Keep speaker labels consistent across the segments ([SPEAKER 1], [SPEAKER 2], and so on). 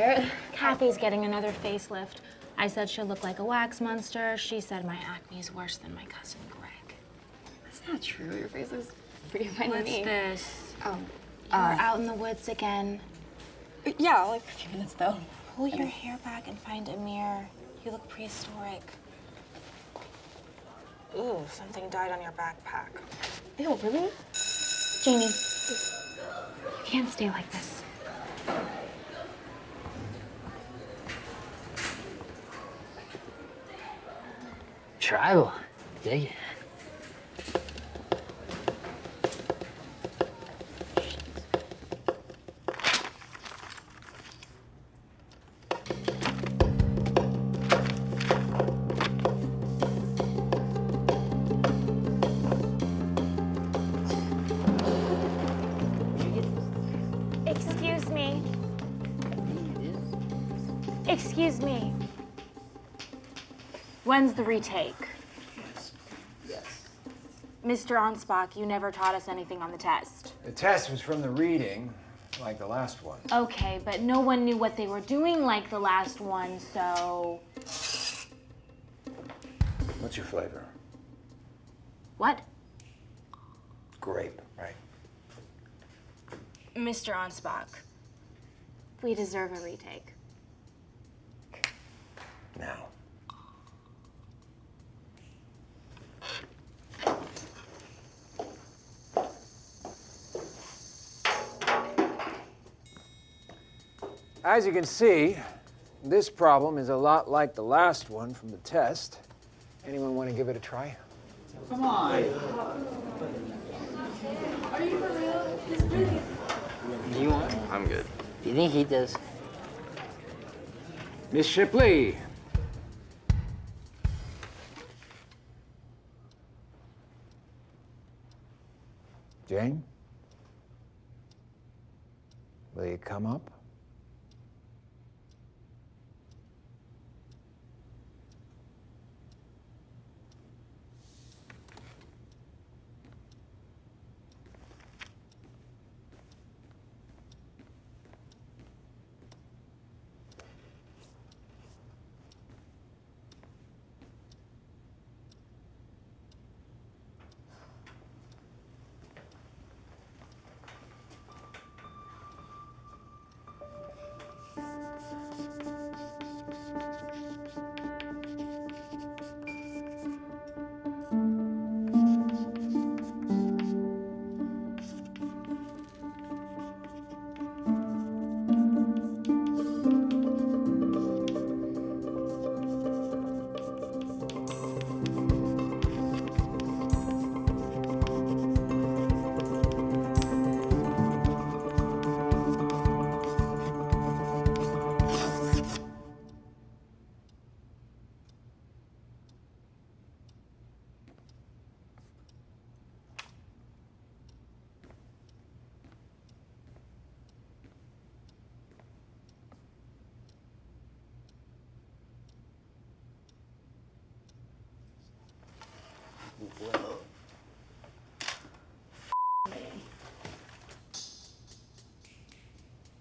[SPEAKER 1] Where?
[SPEAKER 2] Kathy's getting another facelift. I said she'll look like a wax monster. She said my acne is worse than my cousin Greg.
[SPEAKER 1] That's not true. Your face is pretty fine to me.
[SPEAKER 2] What's this?
[SPEAKER 1] Oh.
[SPEAKER 2] You're out in the woods again.
[SPEAKER 1] Yeah, only for a few minutes though.
[SPEAKER 2] Pull your hair back and find a mirror. You look prehistoric. Ooh, something died on your backpack.
[SPEAKER 1] Ew, really?
[SPEAKER 2] Janie, you can't stay like this.
[SPEAKER 3] Tribal. Dig it.
[SPEAKER 2] Excuse me. Excuse me. When's the retake?
[SPEAKER 4] Yes.
[SPEAKER 2] Mr. Onspach, you never taught us anything on the test.
[SPEAKER 4] The test was from the reading, like the last one.
[SPEAKER 2] Okay, but no one knew what they were doing like the last one, so...
[SPEAKER 4] What's your flavor?
[SPEAKER 2] What?
[SPEAKER 4] Grape, right?
[SPEAKER 2] Mr. Onspach, we deserve a retake.
[SPEAKER 4] Now. As you can see, this problem is a lot like the last one from the test. Anyone want to give it a try?
[SPEAKER 5] Come on.
[SPEAKER 3] Do you want?
[SPEAKER 5] I'm good.
[SPEAKER 3] Do you think he does?
[SPEAKER 4] Miss Shipley. Jane? Will you come up?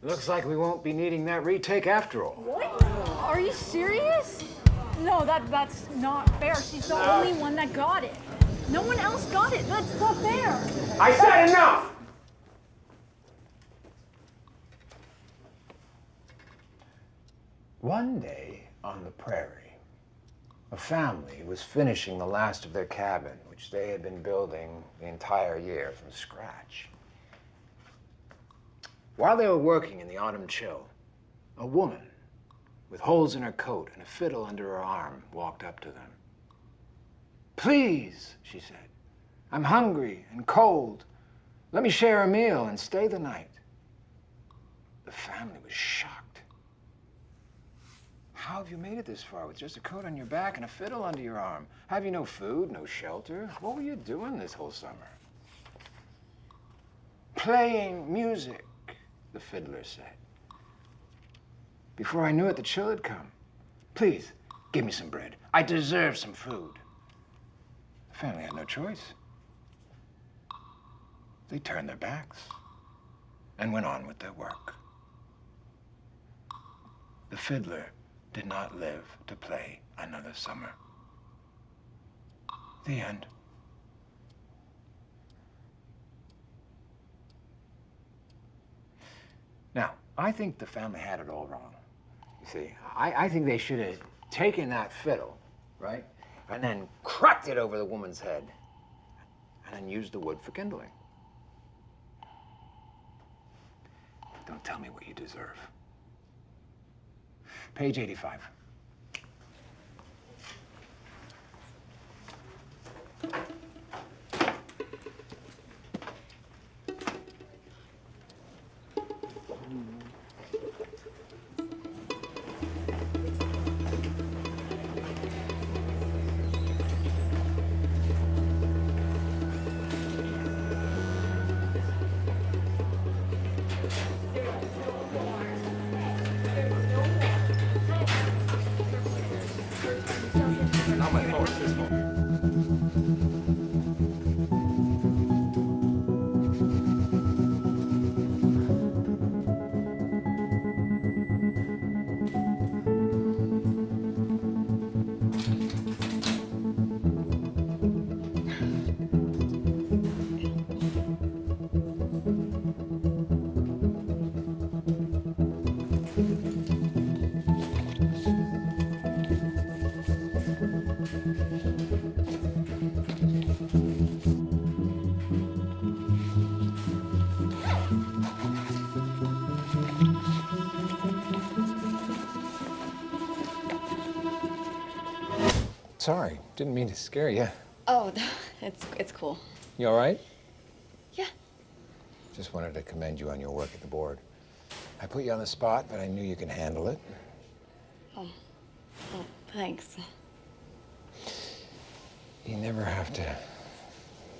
[SPEAKER 4] Looks like we won't be needing that retake after all.
[SPEAKER 6] What? Are you serious? No, that's not fair. She's the only one that got it. No one else got it. That's not fair.
[SPEAKER 4] I said enough! One day on the prairie, a family was finishing the last of their cabin, which they had been building the entire year from scratch. While they were working in the autumn chill, a woman with holes in her coat and a fiddle under her arm walked up to them. "Please," she said, "I'm hungry and cold. Let me share a meal and stay the night." The family was shocked. "How have you made it this far with just a coat on your back and a fiddle under your arm? Have you no food, no shelter? What were you doing this whole summer?" "Playing music," the fiddler said. "Before I knew it, the chill had come. Please, give me some bread. I deserve some food." The family had no choice. They turned their backs and went on with their work. the fiddler did not live to play another summer. The end. Now, I think the family had it all wrong. You see, I think they should have taken that fiddle, right, and then cracked it over the woman's head, and then used the wood for kindling. Don't tell me what you deserve. Page 85.
[SPEAKER 5] Not my fault, it's his fault.
[SPEAKER 4] Sorry, didn't mean to scare you.
[SPEAKER 1] Oh, it's cool.
[SPEAKER 4] You all right?
[SPEAKER 1] Yeah.
[SPEAKER 4] Just wanted to commend you on your work at the board. I put you on the spot, but I knew you can handle it.
[SPEAKER 1] Oh, well, thanks.
[SPEAKER 4] You never have to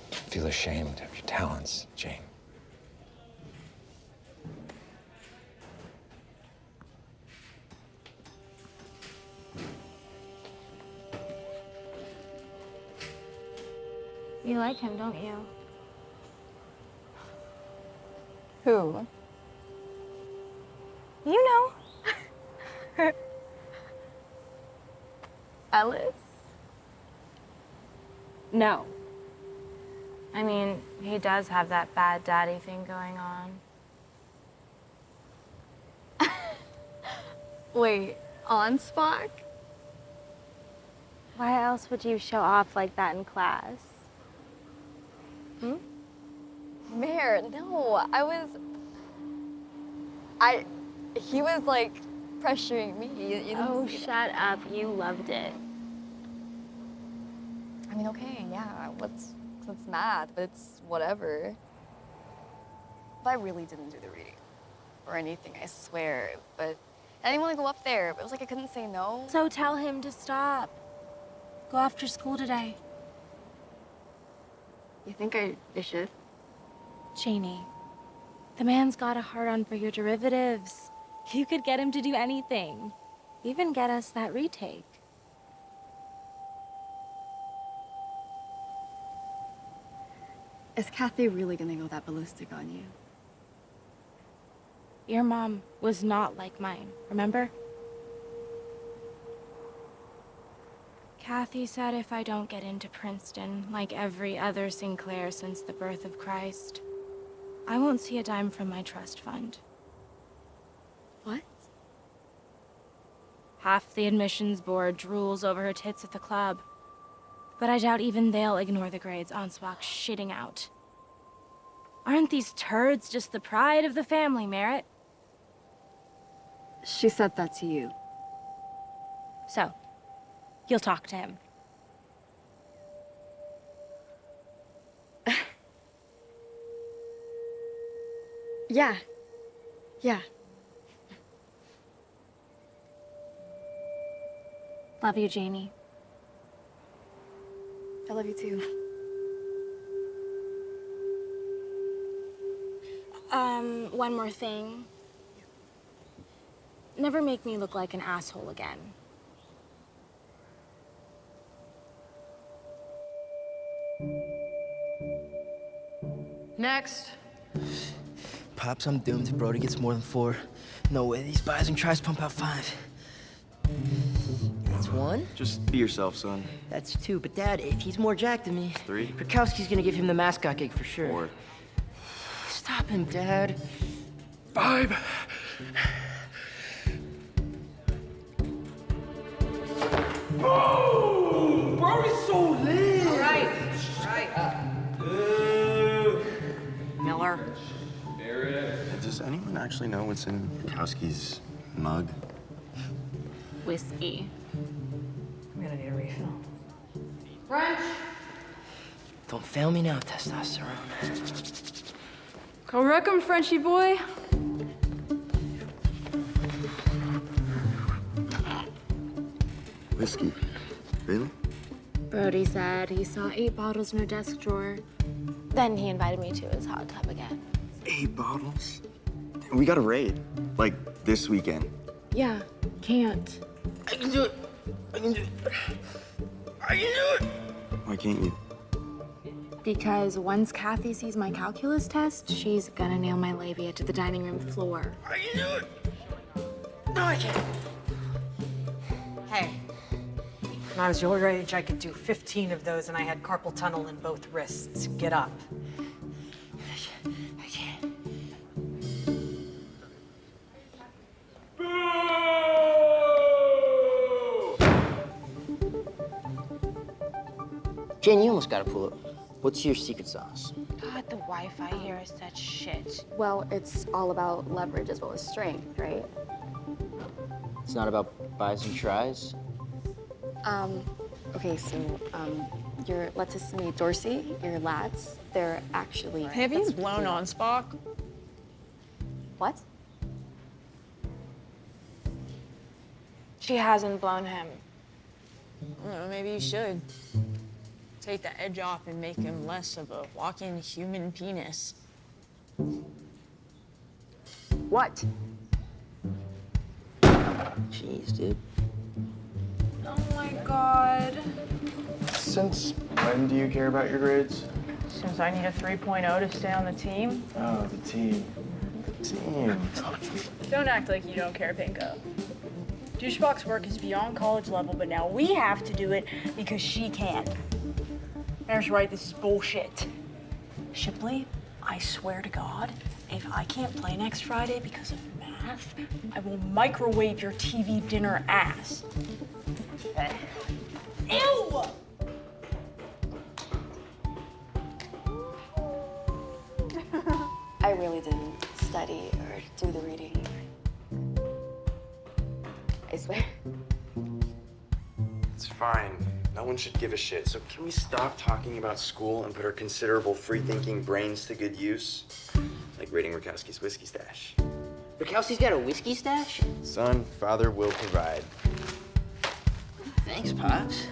[SPEAKER 4] feel ashamed of your talents, Jane.
[SPEAKER 2] You like him, don't you?
[SPEAKER 1] Who?
[SPEAKER 2] You know.
[SPEAKER 1] Ellis?
[SPEAKER 2] No. I mean, he does have that bad daddy thing going on.
[SPEAKER 1] Wait, on Spock?
[SPEAKER 2] Why else would you show off like that in class?
[SPEAKER 1] Mare, no, he was like pressuring me. You didn't
[SPEAKER 2] Oh,
[SPEAKER 1] see that.
[SPEAKER 2] shut up. You loved it.
[SPEAKER 1] I mean, okay, yeah, it's mad, but it's whatever. But I really didn't do the reading or anything, I swear. But I didn't want to go up there, but it was like I couldn't say no.
[SPEAKER 2] So tell him to stop. Go after school today.
[SPEAKER 1] You think I should?
[SPEAKER 2] Janie, the man's got a hard-on for your derivatives. You could get him to do anything. Even get us that retake.
[SPEAKER 1] Is Kathy really gonna go that ballistic on you?
[SPEAKER 2] Your mom was not like mine, remember? Kathy said if I don't get into Princeton, like every other Sinclair since the birth of Christ, I won't see a dime from my trust fund.
[SPEAKER 1] What?
[SPEAKER 2] Half the admissions board drools over her tits at the club. But I doubt even they'll ignore the grades Ansbach's shitting out. Aren't these turds just the pride of the family, Merritt?
[SPEAKER 1] She said that to you.
[SPEAKER 2] So, you'll talk to him.
[SPEAKER 1] Yeah. Yeah.
[SPEAKER 2] Love you, Janie.
[SPEAKER 1] I love you too.
[SPEAKER 2] One more thing. Never make me look like an asshole again.
[SPEAKER 7] Next. Pops, I'm doomed if Brody gets more than 4. No way these Bison tries to pump out 5. That's 1.
[SPEAKER 8] Just be yourself, son.
[SPEAKER 7] That's 2. But Dad, if he's more jacked than me...
[SPEAKER 8] 3.
[SPEAKER 7] Krakowski's gonna give him the mascot gig for sure.
[SPEAKER 8] 4.
[SPEAKER 7] Stop him, Dad.
[SPEAKER 8] 5.
[SPEAKER 7] Oh! Brody's so lit!
[SPEAKER 9] All right. Miller.
[SPEAKER 8] Does anyone actually know what's in Krakowski's mug?
[SPEAKER 2] Whiskey.
[SPEAKER 9] I'm gonna need a refill.
[SPEAKER 6] French.
[SPEAKER 7] Don't fail me now, testosterone.
[SPEAKER 6] Correct him, Frenchy boy.
[SPEAKER 8] Whiskey. Really?
[SPEAKER 2] Brody said he saw 8 bottles in her desk drawer. Then he invited me to his hot tub again.
[SPEAKER 8] 8 bottles? We got a raid. Like, this weekend.
[SPEAKER 2] Yeah, can't.
[SPEAKER 7] I can do it. I can do it. I can do it.
[SPEAKER 8] Why can't you?
[SPEAKER 2] Because once Kathy sees my calculus test, she's gonna nail my labia to the dining room floor.
[SPEAKER 7] I can do it. No, I can't.
[SPEAKER 9] Hey. When I was your age, I could do 15 of those, and I had carpal tunnel in both wrists. Get up.
[SPEAKER 7] I can't. Jen, you almost got to pull up. What's your secret sauce?
[SPEAKER 2] God, the Wi-Fi here is such shit.
[SPEAKER 1] Well, it's all about leverage as well as strength, right?
[SPEAKER 3] It's not about buys and tries.
[SPEAKER 1] Okay, so, your latissimus dorsi, your lats, they're actually...
[SPEAKER 10] Have you blown on Spock?
[SPEAKER 1] What?
[SPEAKER 2] She hasn't blown him.
[SPEAKER 10] Well, maybe you should. Take the edge off and make him less of a walking human penis.
[SPEAKER 1] What?
[SPEAKER 3] Jeez, dude.
[SPEAKER 2] Oh my God.
[SPEAKER 8] Since when do you care about your grades?
[SPEAKER 10] Since I need a 3.0 to stay on the team.
[SPEAKER 8] Oh, the team. The team.
[SPEAKER 6] Don't act like you don't care, Pinko. Douchebox work is beyond college level, but now we have to do it because she can. Aaron's right, this is bullshit. Shipley, I swear to God, if I can't play next Friday because of math, I will microwave your TV dinner ass. Ew!
[SPEAKER 1] I really didn't study or do the reading. I swear.
[SPEAKER 8] It's fine. No one should give a shit. So can we stop talking about school and put our considerable free-thinking brains to good use? Like raiding Rakowski's whiskey stash.
[SPEAKER 7] Rakowski's got a whiskey stash?
[SPEAKER 8] Son, father will provide.
[SPEAKER 7] Thanks, Pops.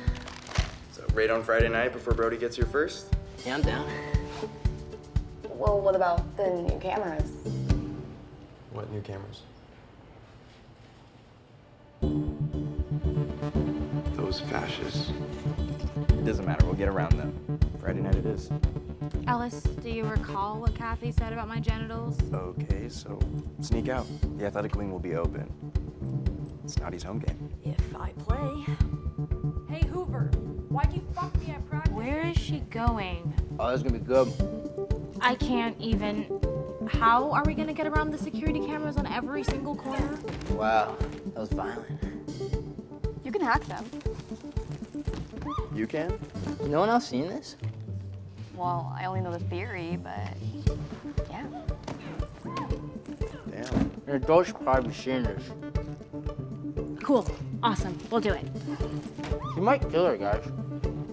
[SPEAKER 8] So raid on Friday night before Brody gets here first?
[SPEAKER 7] Yeah, I'm down.
[SPEAKER 1] Well, what about the new cameras?
[SPEAKER 8] What new cameras? Those fascists. It doesn't matter. We'll get around them. Friday night it is.
[SPEAKER 2] Ellis, do you recall what Kathy said about my genitals?
[SPEAKER 8] Okay, so sneak out. The athletic wing will be open. It's Naughty's home game.
[SPEAKER 9] If I play. Hey, Hoover, why'd you fuck me at practice?
[SPEAKER 2] Where is she going?
[SPEAKER 3] Oh, that's gonna be good.
[SPEAKER 2] I can't even... How are we gonna get around the security cameras on every single corner?
[SPEAKER 3] Wow, that was violent.
[SPEAKER 1] You can hack them.
[SPEAKER 8] You can?
[SPEAKER 3] No one else seen this?
[SPEAKER 1] Well, I only know the theory, but yeah.
[SPEAKER 8] Damn.
[SPEAKER 3] An adult should probably be seeing this.
[SPEAKER 2] Cool. Awesome. We'll do it.
[SPEAKER 3] You might kill her, guys.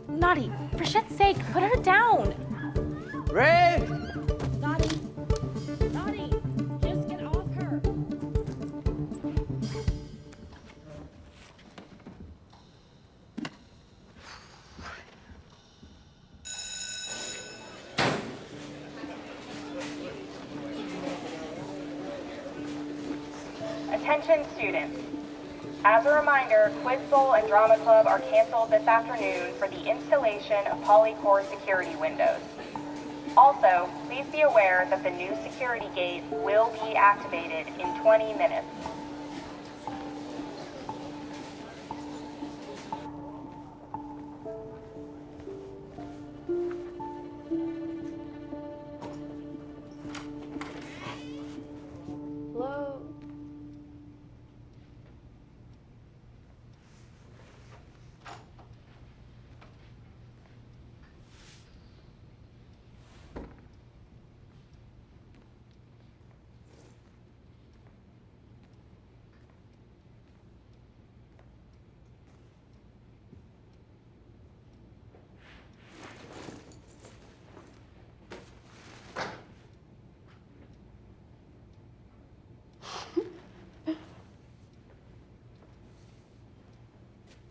[SPEAKER 2] Naughty, for shit's sake, put her down.
[SPEAKER 3] Ray!
[SPEAKER 2] Naughty. Naughty, just get off her.
[SPEAKER 11] Attention students. As a reminder, Quiz Bowl and Drama Club are canceled this afternoon for the installation of polycore security windows. Also, please be aware that the new security gate will be activated in 20 minutes.
[SPEAKER 1] Hello?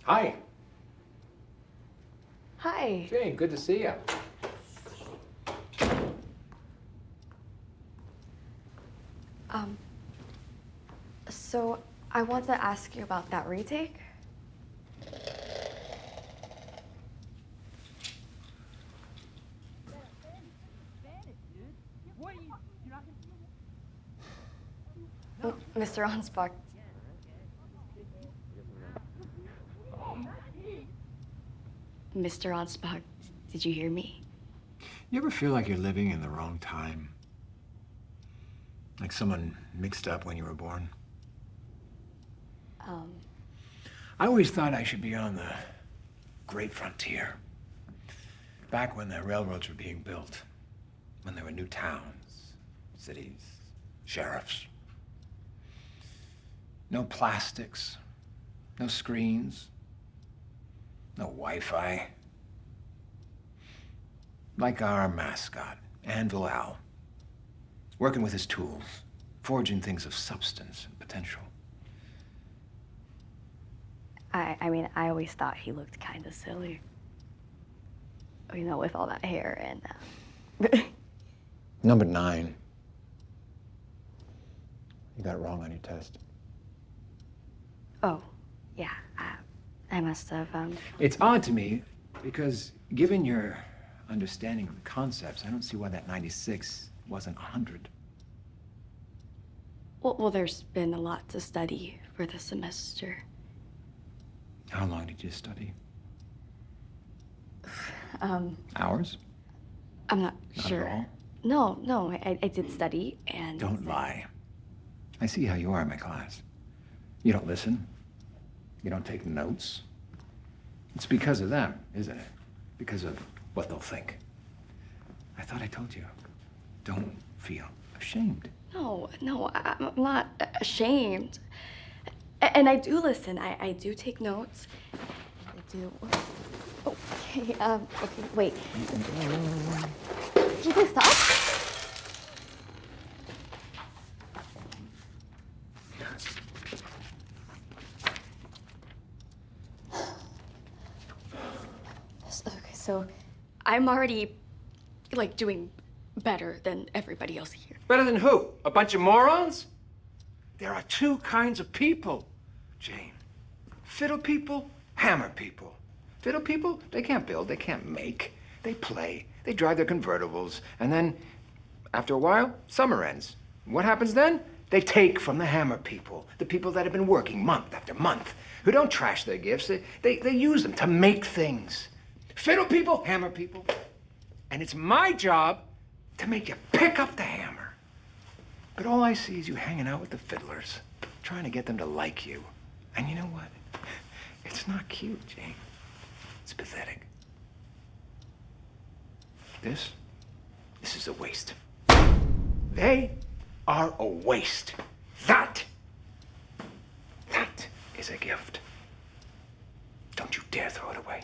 [SPEAKER 4] Hi.
[SPEAKER 1] Hi.
[SPEAKER 4] Jane, good to see you.
[SPEAKER 1] So I want to ask you about that retake. Mr. Onsbach. Mr. Onsbach, did you hear me?
[SPEAKER 4] You ever feel like you're living in the wrong time? Like someone mixed up when you were born? I always thought I should be on the great frontier. Back when the railroads were being built. When there were new towns, cities, sheriffs. No plastics, no screens, no Wi-Fi. Like our mascot, Anvil Al. Working with his tools, forging things of substance and potential.
[SPEAKER 1] I mean, I always thought he looked kind of silly. You know, with all that hair and...
[SPEAKER 4] Number 9. You got it wrong on your test.
[SPEAKER 1] Oh, yeah, I must have,
[SPEAKER 4] It's odd to me, because given your understanding of the concepts, I don't see why that 96 wasn't 100.
[SPEAKER 1] Well, there's been a lot to study for the semester.
[SPEAKER 4] How long did you study? Hours?
[SPEAKER 1] I'm not
[SPEAKER 4] Not
[SPEAKER 1] sure.
[SPEAKER 4] at all?
[SPEAKER 1] No, I did study, and...
[SPEAKER 4] Don't lie. I see how you are in my class. You don't listen. You don't take notes. It's because of them, isn't it? Because of what they'll think. I thought I told you. Don't feel ashamed.
[SPEAKER 1] No, I'm not ashamed. And I do listen. I do take notes. I do. Okay, okay, wait. Can you please stop? Okay, so I'm already, like, doing better than everybody else here.
[SPEAKER 4] Better than who? A bunch of morons? There are 2 kinds of people, Jane. Fiddle people, hammer people. Fiddle people, they can't build, they can't make. They play, they drive their convertibles, and then, after a while, summer ends. What happens then? They take from the hammer people, the people that have been working month after month, who don't trash their gifts, they use them to make things. Fiddle people, hammer people. And it's my job to make you pick up the hammer. But all I see is you hanging out with the fiddlers, trying to get them to like you. And you know what? It's not cute, Jane. It's pathetic. This is a waste. They are a waste. That is a gift. Don't you dare throw it away.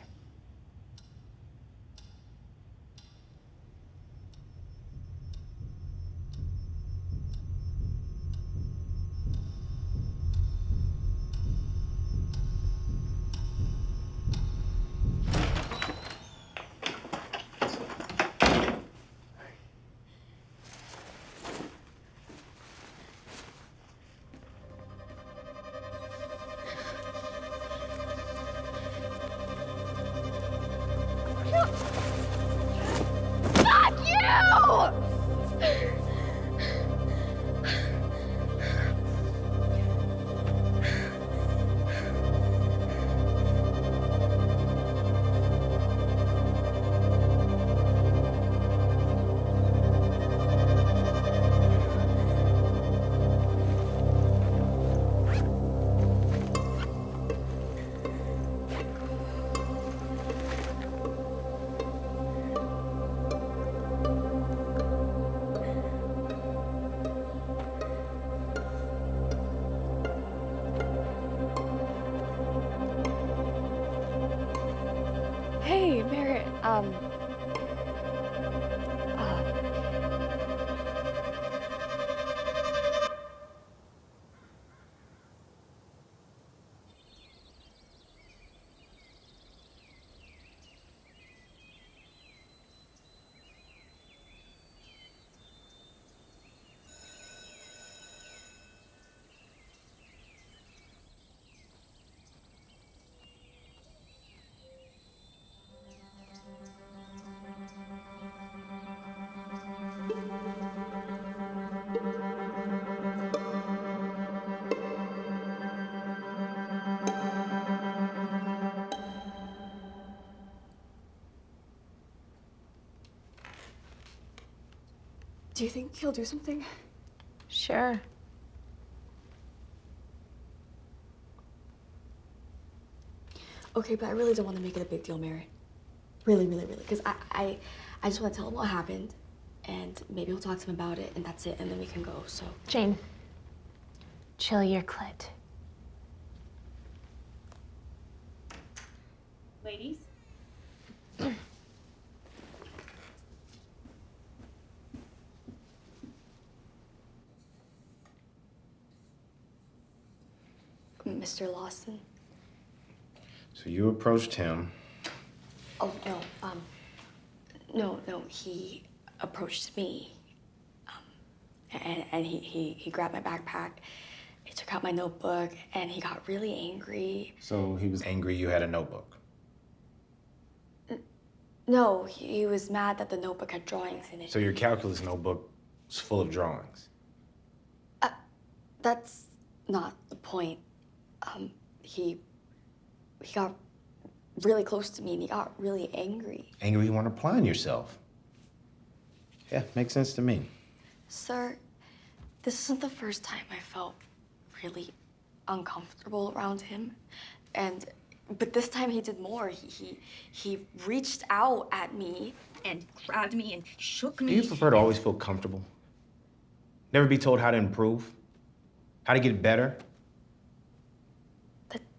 [SPEAKER 1] hey, Merritt. Do you think he'll do something?
[SPEAKER 2] Sure.
[SPEAKER 1] Okay, but I really don't want to make it a big deal, Merritt. Really, really, really. Because I just want to tell him what happened, and maybe we'll talk to him about it, and that's it, and then we can go, so.
[SPEAKER 2] Jane, chill your clit.
[SPEAKER 6] Ladies?
[SPEAKER 1] Mr. Lawson?
[SPEAKER 5] So you approached him.
[SPEAKER 1] Oh, no, he approached me. And he grabbed my backpack, he took out my notebook, and he got really angry.
[SPEAKER 5] So he was angry you had a notebook?
[SPEAKER 1] No, he was mad that the notebook had drawings in it.
[SPEAKER 5] So your calculus notebook was full of drawings?
[SPEAKER 1] That's not the point. He got really close to me and he got really angry.
[SPEAKER 5] Angry you weren't applying yourself? Yeah, makes sense to me.
[SPEAKER 1] Sir, this isn't the first time I felt really uncomfortable around him. But this time he did more. He reached out at me and grabbed me and shook me.
[SPEAKER 5] Do you prefer to always feel comfortable? Never be told how to improve? How to get better?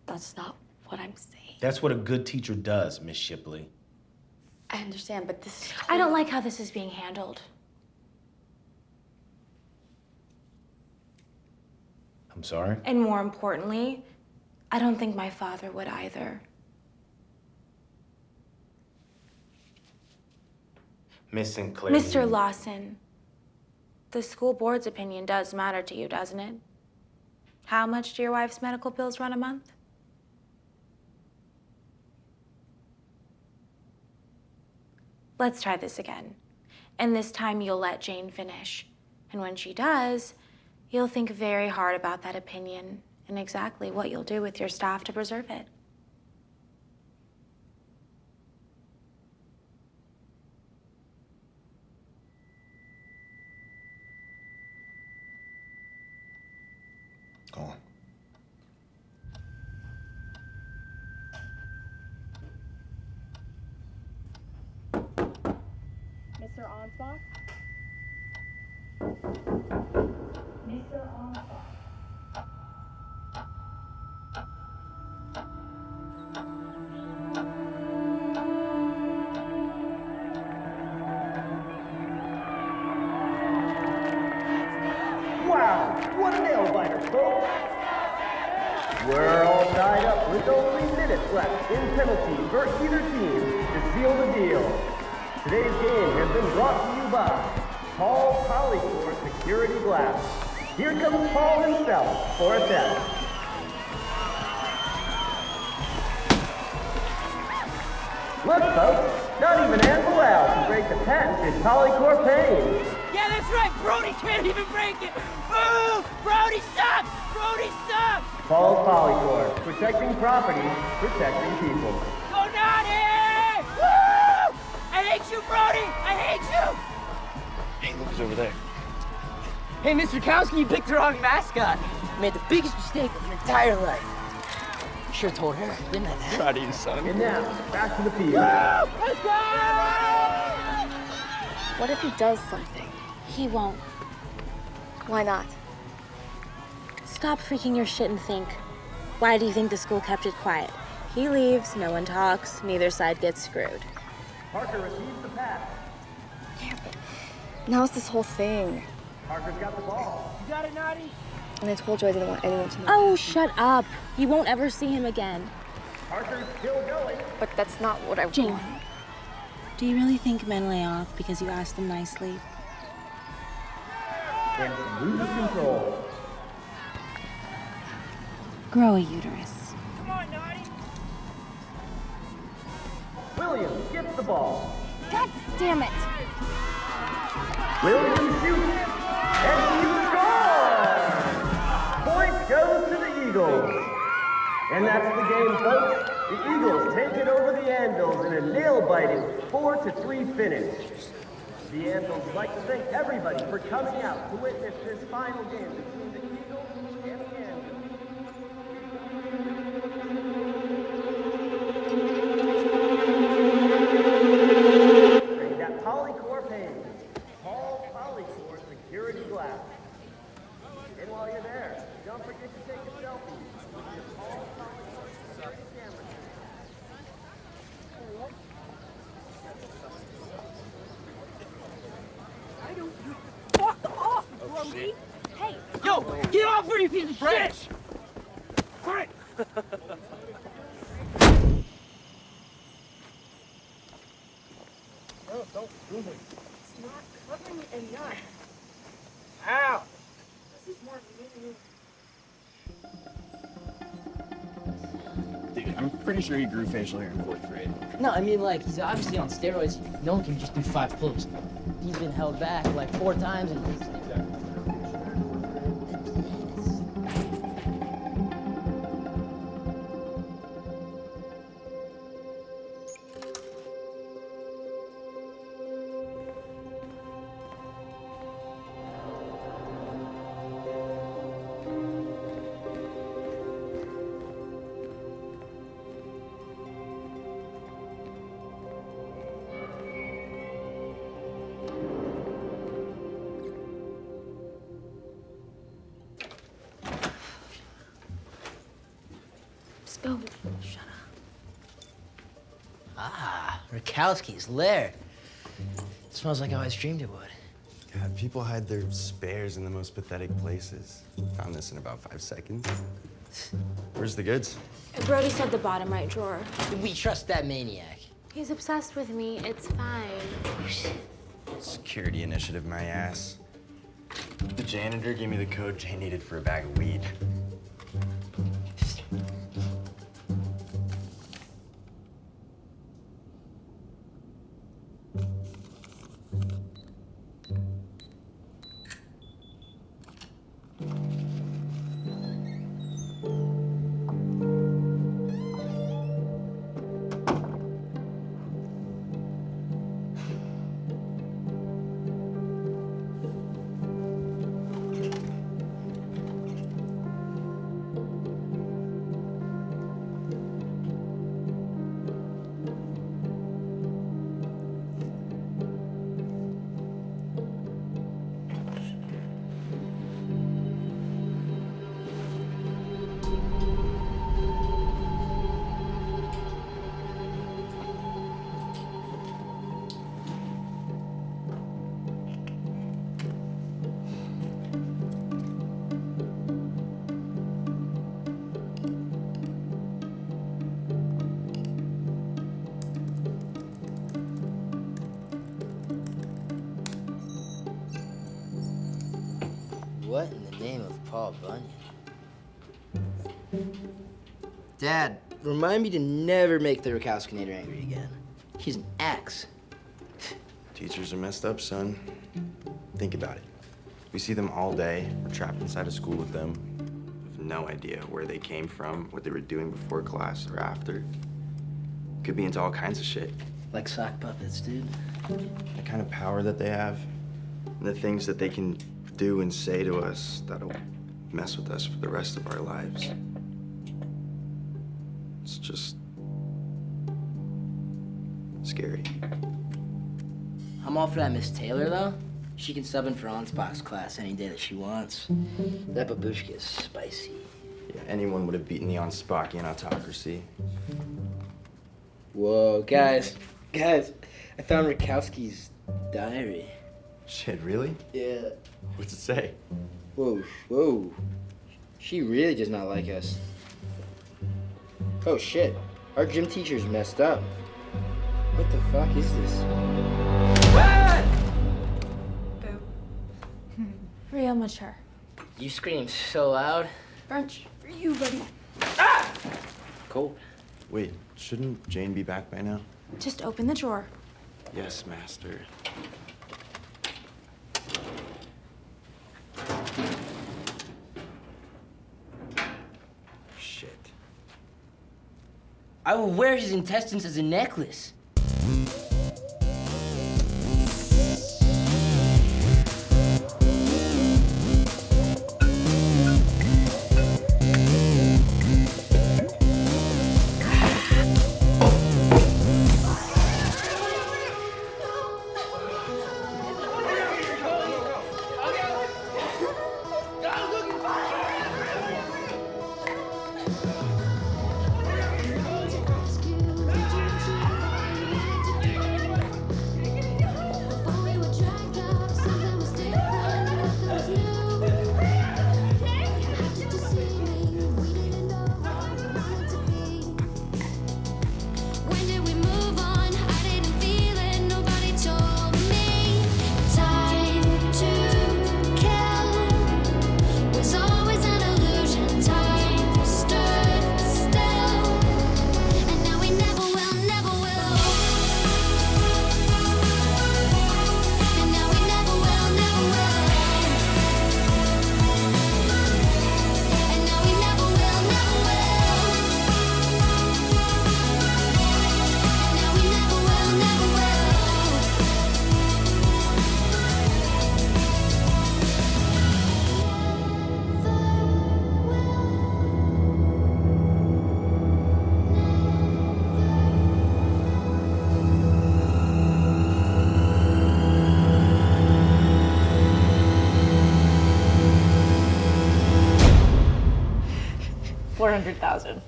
[SPEAKER 1] That's not what I'm saying.
[SPEAKER 5] That's what a good teacher does, Miss Shipley.
[SPEAKER 1] I understand, but this is
[SPEAKER 2] I don't like how this is being handled.
[SPEAKER 5] I'm sorry?
[SPEAKER 2] And more importantly, I don't think my father would either.
[SPEAKER 5] Miss Sinclair.
[SPEAKER 2] Mr. Lawson, the school board's opinion does matter to you, doesn't it? How much do your wife's medical bills run a month? Let's try this again. And this time you'll let Jane finish. And when she does, you'll think very hard about that opinion and exactly what you'll do with your staff to preserve it.
[SPEAKER 5] Go on.
[SPEAKER 6] Mr. Onsbach? Mr. Onsbach.
[SPEAKER 12] Wow, what a nail biter, folks! We're all tied up with only minutes left in penalty for either team to seal the deal. Today's game has been brought to you by Paul Polycore Security Glass. Here comes Paul himself for a test. Look, folks, not even Anne Bilal can break the patented Polycore pane.
[SPEAKER 13] Yeah, that's right. Brody can't even break it. Boo! Brody sucks! Brody sucks!
[SPEAKER 12] Paul's Polycore, protecting property, protecting people.
[SPEAKER 13] Go Naughty! Woo! I hate you, Brody! I hate you!
[SPEAKER 5] Hey, look who's over there.
[SPEAKER 13] Hey, Mr. Kowski, you picked the wrong mascot. You made the biggest mistake of your entire life. Sure told her, didn't I?
[SPEAKER 5] Proud of you, son.
[SPEAKER 12] And now, back to the field.
[SPEAKER 13] Let's go!
[SPEAKER 1] What if he does something?
[SPEAKER 2] He won't.
[SPEAKER 1] Why not?
[SPEAKER 2] Stop freaking your shit and think. Why do you think the school kept it quiet? He leaves, no one talks, neither side gets screwed.
[SPEAKER 12] Parker receives the pass.
[SPEAKER 1] Yeah, but now it's this whole thing.
[SPEAKER 12] Parker's got the ball. You got it, Naughty?
[SPEAKER 1] And I told you I didn't want anyone to know.
[SPEAKER 2] Oh, shut up. You won't ever see him again.
[SPEAKER 12] Parker's still going.
[SPEAKER 1] But that's not what I
[SPEAKER 2] Jane,
[SPEAKER 1] want.
[SPEAKER 2] do you really think men lay off because you asked them nicely?
[SPEAKER 12] And loses control.
[SPEAKER 2] Grow a uterus.
[SPEAKER 12] Come on, Naughty. Williams gets the ball.
[SPEAKER 2] God damn it.
[SPEAKER 12] Williams shoots. And he scores! Point goes to the Eagles. And that's the game, folks. The Eagles take it over the Anvils in a nail-biting 4-3 finish. The Anvils would like to thank everybody for coming out to witness this final game between the Eagles and the Anvils. Bring that polycore pane. Paul Polycore security glass. And while you're there, don't forget to take a selfie with your Paul Polycore security camera.
[SPEAKER 2] Fuck off, Brody! Hey!
[SPEAKER 13] Yo, get off her, you piece of shit! Quiet!
[SPEAKER 12] No, don't move it.
[SPEAKER 6] It's not covering enough.
[SPEAKER 12] Ow!
[SPEAKER 6] This is more
[SPEAKER 8] Dude, I'm pretty sure he grew facial hair in 4th grade.
[SPEAKER 13] No, I mean, like, he's obviously on steroids. No one can just do 5 pull-ups. He's been held back like 4 times and he's...
[SPEAKER 2] Go. Shut up.
[SPEAKER 7] Ah, Rakowski's lair. It smells like I always dreamed it would.
[SPEAKER 8] God, people hide their spares in the most pathetic places. Found this in about 5 seconds. Where's the goods?
[SPEAKER 2] Brody said the bottom right drawer.
[SPEAKER 7] We trust that maniac.
[SPEAKER 2] He's obsessed with me. It's fine.
[SPEAKER 8] Security initiative, my ass. The janitor gave me the code Jay needed for a bag of weed.
[SPEAKER 7] What in the name of Paul Bunyan? Dad, remind me to never make the Rakowskinator angry again. He's an axe.
[SPEAKER 8] Teachers are messed up, son. Think about it. We see them all day. We're trapped inside a school with them. We have no idea where they came from, what they were doing before class or after. Could be into all kinds of shit.
[SPEAKER 7] Like sock puppets, dude.
[SPEAKER 8] The kind of power that they have, and the things that they can do and say to us that'll mess with us for the rest of our lives. It's just scary.
[SPEAKER 7] I'm all for that Miss Taylor, though. She can sub in for Ansbach's class any day that she wants. That babushka is spicy.
[SPEAKER 8] Yeah, anyone would have beaten the Ansbachian autocracy.
[SPEAKER 7] Whoa, guys, I found Rakowski's diary.
[SPEAKER 8] Shit, really?
[SPEAKER 7] Yeah.
[SPEAKER 8] What's it say?
[SPEAKER 7] Whoa. She really does not like us. Oh shit, our gym teacher's messed up. What the fuck is this?
[SPEAKER 2] Real mature.
[SPEAKER 7] You scream so loud.
[SPEAKER 2] Brunch for you, buddy.
[SPEAKER 7] Cold.
[SPEAKER 8] Wait, shouldn't Jane be back by now?
[SPEAKER 2] Just open the drawer.
[SPEAKER 8] Yes, master. Shit.
[SPEAKER 7] I will wear his intestines as a necklace.
[SPEAKER 6] $400,000.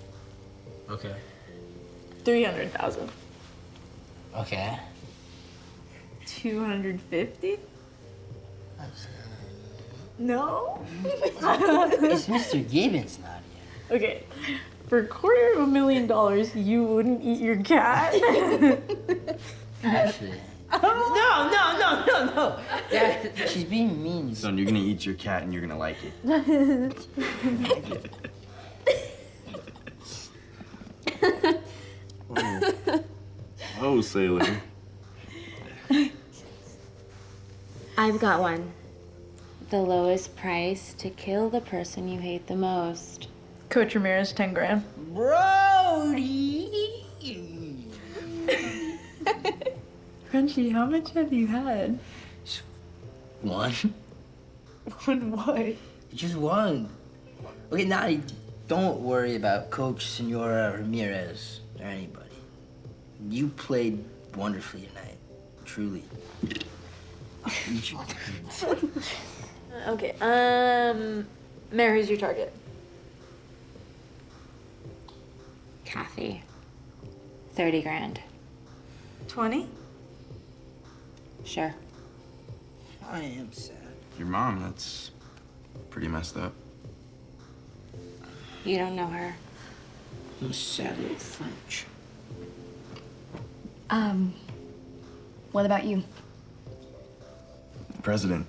[SPEAKER 7] Okay.
[SPEAKER 6] $300,000.
[SPEAKER 7] Okay.
[SPEAKER 6] $250,000? No?
[SPEAKER 7] It's Mr. Gibbons, Nadia.
[SPEAKER 6] Okay. For $250,000, you wouldn't eat your cat?
[SPEAKER 7] Actually. No. Dad, she's being mean.
[SPEAKER 8] Son, you're gonna eat your cat and you're gonna like it. Oh, sailor.
[SPEAKER 2] I've got one. The lowest price to kill the person you hate the most.
[SPEAKER 6] Coach Ramirez, 10 grand.
[SPEAKER 7] Brody!
[SPEAKER 6] Frenchie, how much have you had?
[SPEAKER 7] One.
[SPEAKER 6] One what?
[SPEAKER 7] Just one. Okay, Nadia, don't worry about Coach Senora Ramirez or anybody. You played wonderfully tonight. Truly.
[SPEAKER 6] Okay, Mayor, who's your target?
[SPEAKER 2] Kathy. 30 grand.
[SPEAKER 6] 20?
[SPEAKER 2] Sure.
[SPEAKER 7] I am sad.
[SPEAKER 8] Your mom, that's pretty messed up.
[SPEAKER 2] You don't know her.
[SPEAKER 7] I'm sad little French.
[SPEAKER 1] What about you?
[SPEAKER 8] President.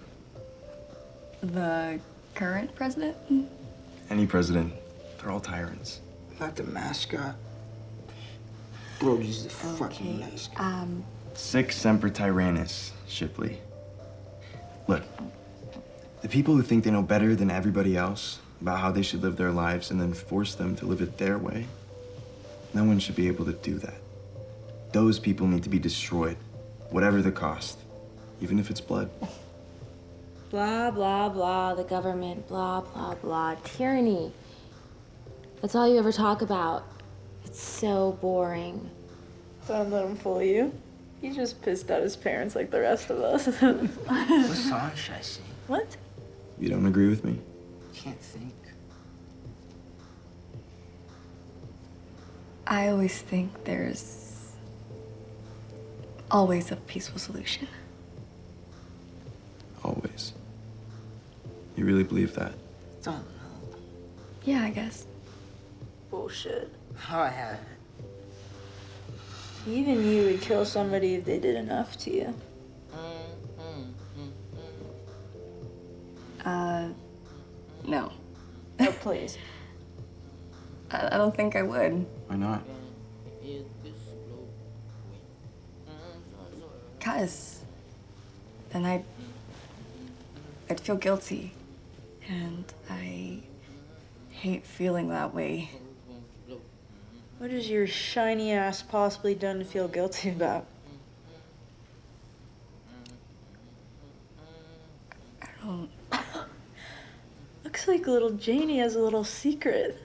[SPEAKER 1] The current president?
[SPEAKER 8] Any president. They're all tyrants.
[SPEAKER 7] Not the mascot. Brody's the fucking mascot.
[SPEAKER 8] Sic semper tyrannis, Shipley. Look, the people who think they know better than everybody else about how they should live their lives and then force them to live it their way, no one should be able to do that. Those people need to be destroyed, whatever the cost, even if it's blood.
[SPEAKER 2] Blah, blah, blah, the government, blah, blah, blah, tyranny. That's all you ever talk about. It's so boring.
[SPEAKER 6] Don't let him fool you. He's just pissed at his parents like the rest of us.
[SPEAKER 7] What song should I sing?
[SPEAKER 6] What?
[SPEAKER 8] You don't agree with me?
[SPEAKER 7] Can't think.
[SPEAKER 1] I always think there's always a peaceful solution.
[SPEAKER 8] Always. You really believe that?
[SPEAKER 7] Don't know.
[SPEAKER 1] Yeah, I guess.
[SPEAKER 6] Bullshit.
[SPEAKER 7] Oh, I have it.
[SPEAKER 6] Even you would kill somebody if they did enough to you.
[SPEAKER 1] No.
[SPEAKER 6] Oh, please.
[SPEAKER 1] I don't think I would.
[SPEAKER 8] Why not?
[SPEAKER 1] Cause then I'd feel guilty. And I hate feeling that way.
[SPEAKER 6] What has your shiny ass possibly done to feel guilty about?
[SPEAKER 1] I don't...
[SPEAKER 6] Looks like little Janie has a little secret.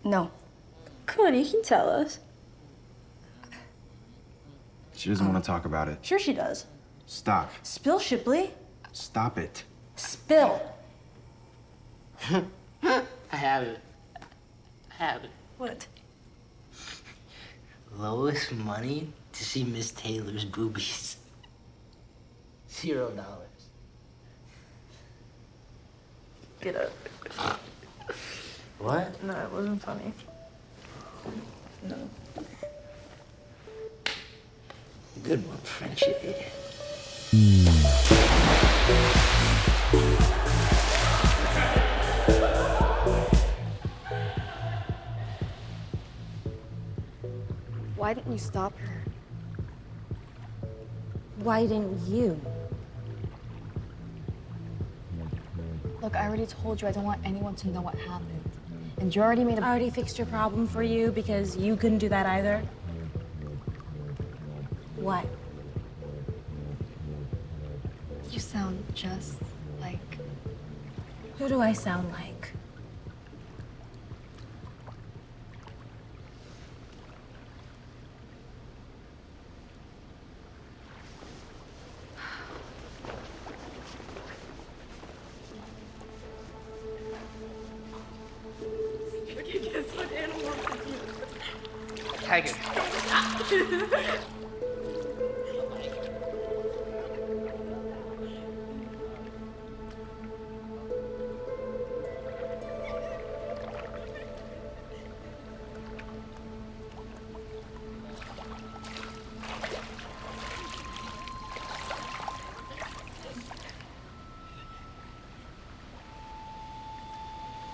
[SPEAKER 1] No.
[SPEAKER 6] Come on, you can tell us.
[SPEAKER 8] She doesn't want to talk about it.
[SPEAKER 6] Sure she does.
[SPEAKER 8] Stop.
[SPEAKER 6] Spill, Shipley.
[SPEAKER 8] Stop it.
[SPEAKER 6] Spill.
[SPEAKER 7] I have it. I have it.
[SPEAKER 6] What?
[SPEAKER 7] Lowest money to see Miss Taylor's boobies. $0.
[SPEAKER 6] Get up.
[SPEAKER 7] What?
[SPEAKER 6] No, it wasn't funny. No.
[SPEAKER 7] Good one, Frenchie.
[SPEAKER 1] Why didn't you stop her?
[SPEAKER 2] Why didn't you?
[SPEAKER 1] Look, I already told you I don't want anyone to know what happened. And you already made a...
[SPEAKER 2] I already fixed your problem for you because you couldn't do that either. What?
[SPEAKER 1] You sound just like...
[SPEAKER 2] Who do I sound like?
[SPEAKER 7] Tiger.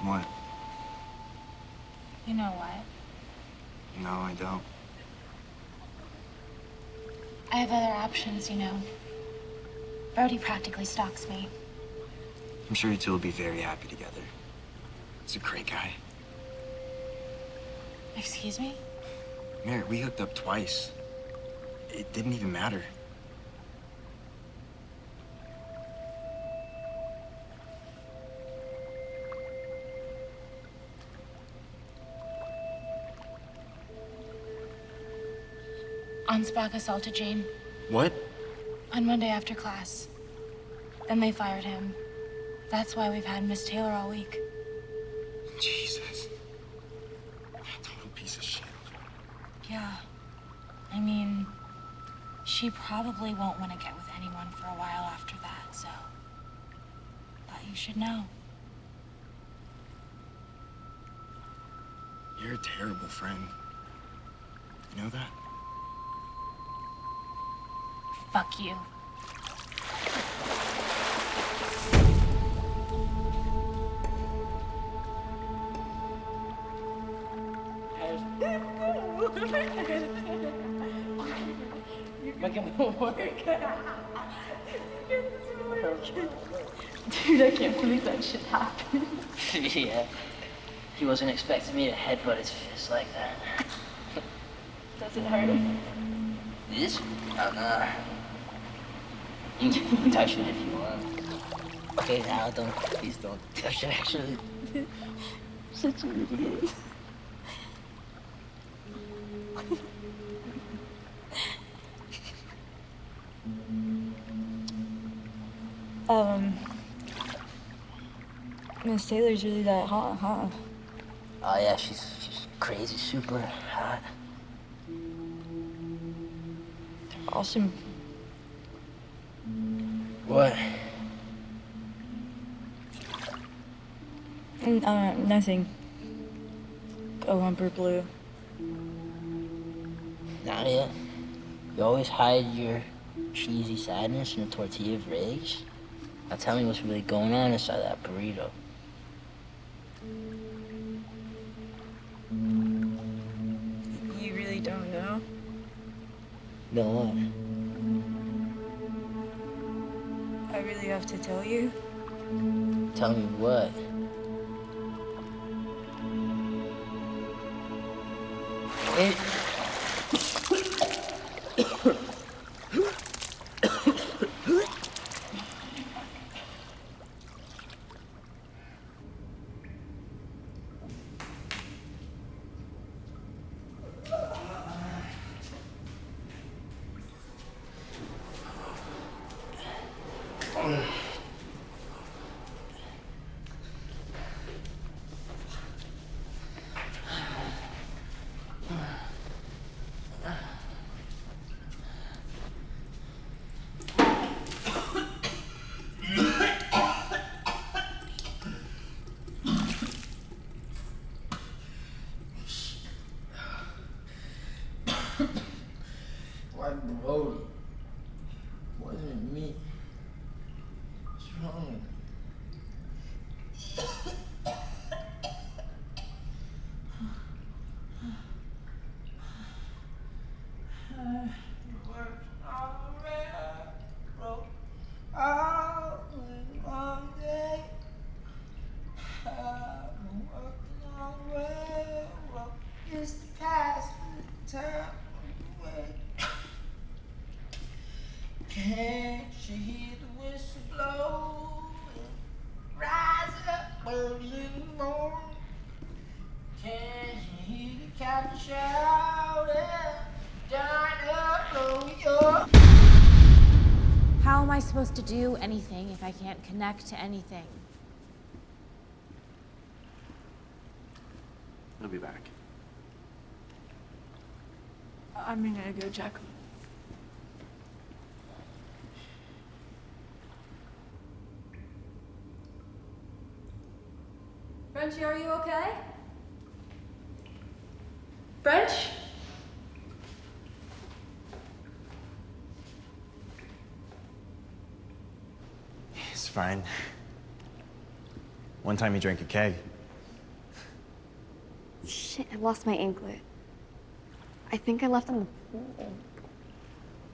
[SPEAKER 8] What?
[SPEAKER 2] You know what?
[SPEAKER 8] No, I don't.
[SPEAKER 2] I have other options, you know. Brody practically stalks me.
[SPEAKER 8] I'm sure you two will be very happy together. He's a great guy.
[SPEAKER 2] Excuse me?
[SPEAKER 8] Mary, we hooked up twice. It didn't even matter.
[SPEAKER 2] Ansbach assaulted Jane
[SPEAKER 8] What?
[SPEAKER 2] on Monday after class. Then they fired him. That's why we've had Miss Taylor all week.
[SPEAKER 8] Jesus. Total piece of shit.
[SPEAKER 2] Yeah. I mean, she probably won't want to get with anyone for a while after that, so... thought you should know.
[SPEAKER 8] You're a terrible friend. You know that?
[SPEAKER 2] Fuck you.
[SPEAKER 6] Dude, I can't believe that shit happened.
[SPEAKER 13] Yeah. He wasn't expecting me to headbutt his fist like that.
[SPEAKER 6] Does it hurt him?
[SPEAKER 13] This? Oh, no. You can touch it if you want. Okay, now don't. Please don't touch it, actually.
[SPEAKER 6] Such an idiot. Miss Taylor's really that hot, huh?
[SPEAKER 13] Oh, yeah, she's crazy, super hot.
[SPEAKER 10] Awesome.
[SPEAKER 7] What?
[SPEAKER 10] Nothing. Go Humper Blue.
[SPEAKER 7] Nadia, you always hide your cheesy sadness in a tortilla of eggs. Now tell me what's really going on inside that burrito.
[SPEAKER 10] You really don't know?
[SPEAKER 7] No what?
[SPEAKER 10] I really have to tell you?
[SPEAKER 7] Tell me what? It... Why Brody? Wasn't me. What's wrong? Can't you hear the whistle blow? Rise up early in the morning. Can't you hear the captain shouting? Down up, blow your...
[SPEAKER 2] How am I supposed to do anything if I can't connect to anything?
[SPEAKER 8] He'll be back.
[SPEAKER 10] I'm gonna go check.
[SPEAKER 14] Frenchie, are you okay?
[SPEAKER 10] French?
[SPEAKER 8] He's fine. One time he drank a keg.
[SPEAKER 1] Shit, I lost my anklet. I think I left it in the pool.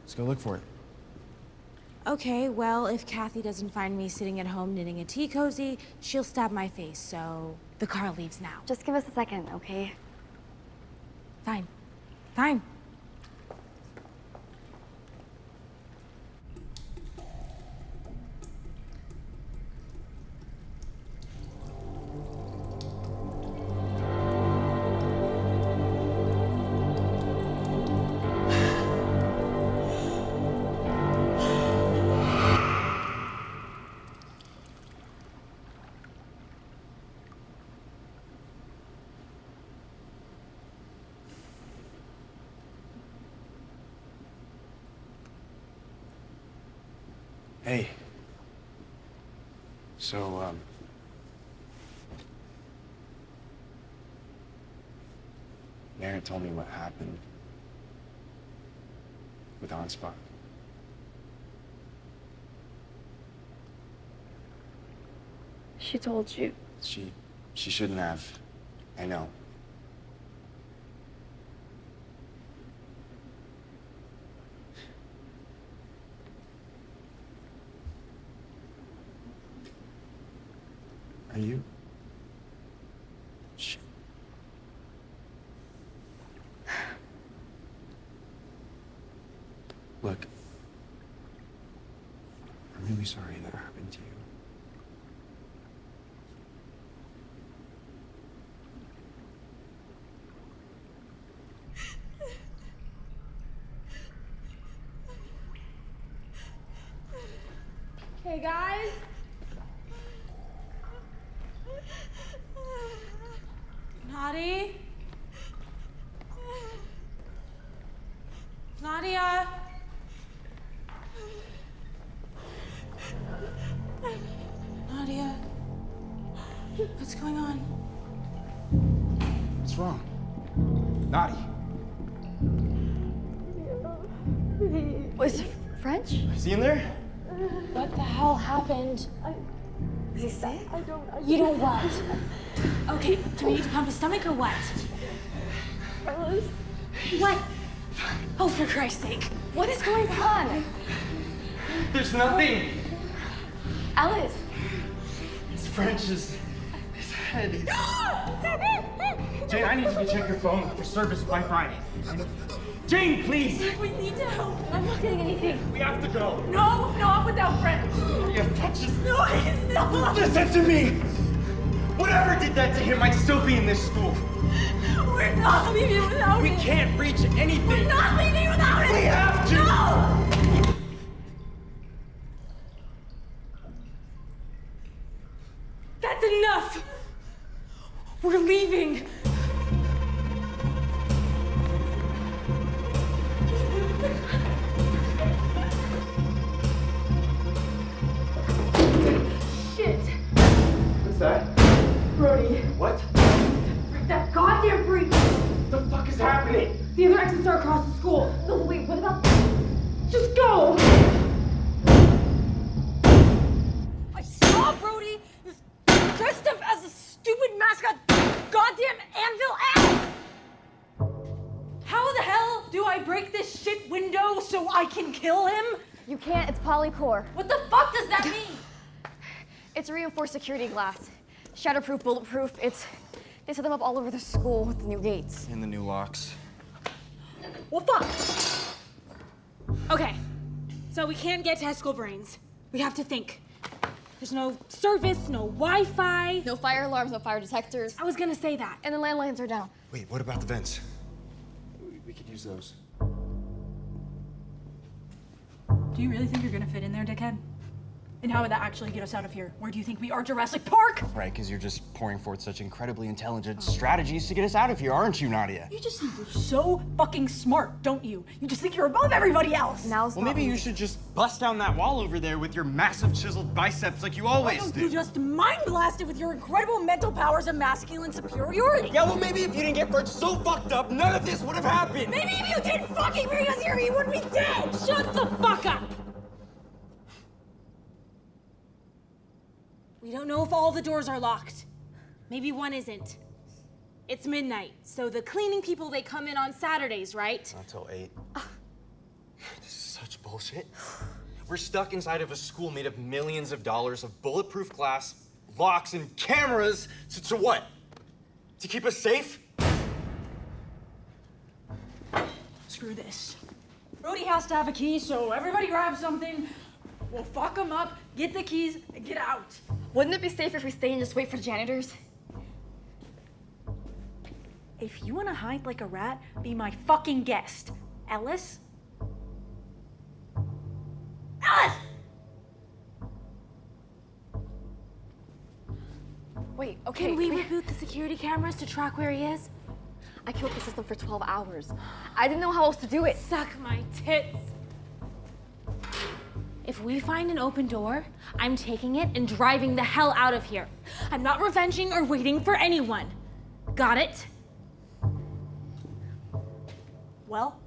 [SPEAKER 8] Let's go look for it.
[SPEAKER 2] Okay, well, if Kathy doesn't find me sitting at home knitting a tea cozy, she'll stab my face, so the car leaves now.
[SPEAKER 1] Just give us a second, okay?
[SPEAKER 2] Fine. Fine.
[SPEAKER 8] Hey. So, Merritt told me what happened with Onspot.
[SPEAKER 1] She told you.
[SPEAKER 8] She shouldn't have. I know. Are you? Shit. Look, I'm really sorry that happened to you.
[SPEAKER 14] Hey, guys.
[SPEAKER 2] Nadia? Nadia, what's going on?
[SPEAKER 5] What's wrong? Naughty.
[SPEAKER 1] Was it French?
[SPEAKER 8] Is he in there?
[SPEAKER 2] What the hell happened?
[SPEAKER 1] Is he sick?
[SPEAKER 2] You don't what? Okay, do we need to pump his stomach or what? What? Oh, for Christ's sake.
[SPEAKER 1] What is going on?
[SPEAKER 8] There's nothing.
[SPEAKER 1] Alice.
[SPEAKER 8] It's French's head. Jane, I need you to check your phone for service by Friday. Jane, please!
[SPEAKER 2] We need to help. I'm not getting anything.
[SPEAKER 8] We have to go.
[SPEAKER 2] No, not without French.
[SPEAKER 8] Yeah, touch his...
[SPEAKER 2] No, he's not.
[SPEAKER 8] Listen to me! Whatever did that to him might still be in this school.
[SPEAKER 2] We're not leaving without
[SPEAKER 8] We
[SPEAKER 2] it.
[SPEAKER 8] can't reach anything.
[SPEAKER 2] We're not leaving without it.
[SPEAKER 8] We have to!
[SPEAKER 2] No! That's enough. We're leaving. Shit.
[SPEAKER 8] What's that?
[SPEAKER 2] Brody.
[SPEAKER 8] What?
[SPEAKER 2] That goddamn freak.
[SPEAKER 8] What the fuck is happening?
[SPEAKER 2] The other exits are across the school.
[SPEAKER 1] No, wait, what about...
[SPEAKER 2] Just go.
[SPEAKER 6] I saw Brody dressed up as a stupid mascot goddamn anvil ass! How the hell do I break this shit window so I can kill him?
[SPEAKER 1] You can't, it's polycore.
[SPEAKER 6] What the fuck does that mean?
[SPEAKER 1] It's reinforced security glass. Shatterproof, bulletproof. They set them up all over the school with the new gates.
[SPEAKER 8] And the new locks.
[SPEAKER 6] Well, fuck.
[SPEAKER 2] Okay, so we can't get to high school brains. We have to think. There's no service, no Wi-Fi.
[SPEAKER 1] No fire alarms, no fire detectors.
[SPEAKER 2] I was gonna say that.
[SPEAKER 1] And the landlines are down.
[SPEAKER 8] Wait, what about the vents? We could use those.
[SPEAKER 6] Do you really think you're gonna fit in there, dickhead? And how would that actually get us out of here? Where do you think we are, Jurassic Park?
[SPEAKER 8] Right, because you're just pouring forth such incredibly intelligent strategies to get us out of here, aren't you, Nadia?
[SPEAKER 6] You just think you're so fucking smart, don't you? You just think you're above everybody else.
[SPEAKER 1] Now's
[SPEAKER 8] Well, maybe you should just bust down that wall over there with your massive chiseled biceps like you
[SPEAKER 6] Why
[SPEAKER 8] always
[SPEAKER 6] don't
[SPEAKER 8] do.
[SPEAKER 6] you just mind blast it with your incredible mental powers of masculine superiority?
[SPEAKER 8] Yeah, well, maybe if you didn't get French so fucked up, none of this would have happened.
[SPEAKER 6] Maybe if you didn't fucking bring us here, you wouldn't be dead!
[SPEAKER 2] Shut the fuck up! We don't know if all the doors are locked. Maybe one isn't. It's midnight, so the cleaning people, they come in on Saturdays, right?
[SPEAKER 8] Not till 8. This is such bullshit. We're stuck inside of a school made of millions of dollars of bulletproof glass, locks, and cameras to what? To keep us safe?
[SPEAKER 6] Screw this. Brody has to have a key, so everybody grab something. We'll fuck him up, get the keys, and get out.
[SPEAKER 1] Wouldn't it be safer if we stay and just wait for the janitors?
[SPEAKER 6] If you wanna hide like a rat, be my fucking guest. Ellis? Ellis!
[SPEAKER 1] Wait, okay.
[SPEAKER 2] Can we reboot the security cameras to track where he is?
[SPEAKER 1] I killed the system for 12 hours. I didn't know how else to do it.
[SPEAKER 2] Suck my tits. If we find an open door, I'm taking it and driving the hell out of here. I'm not revenging or waiting for anyone. Got it?
[SPEAKER 6] Well,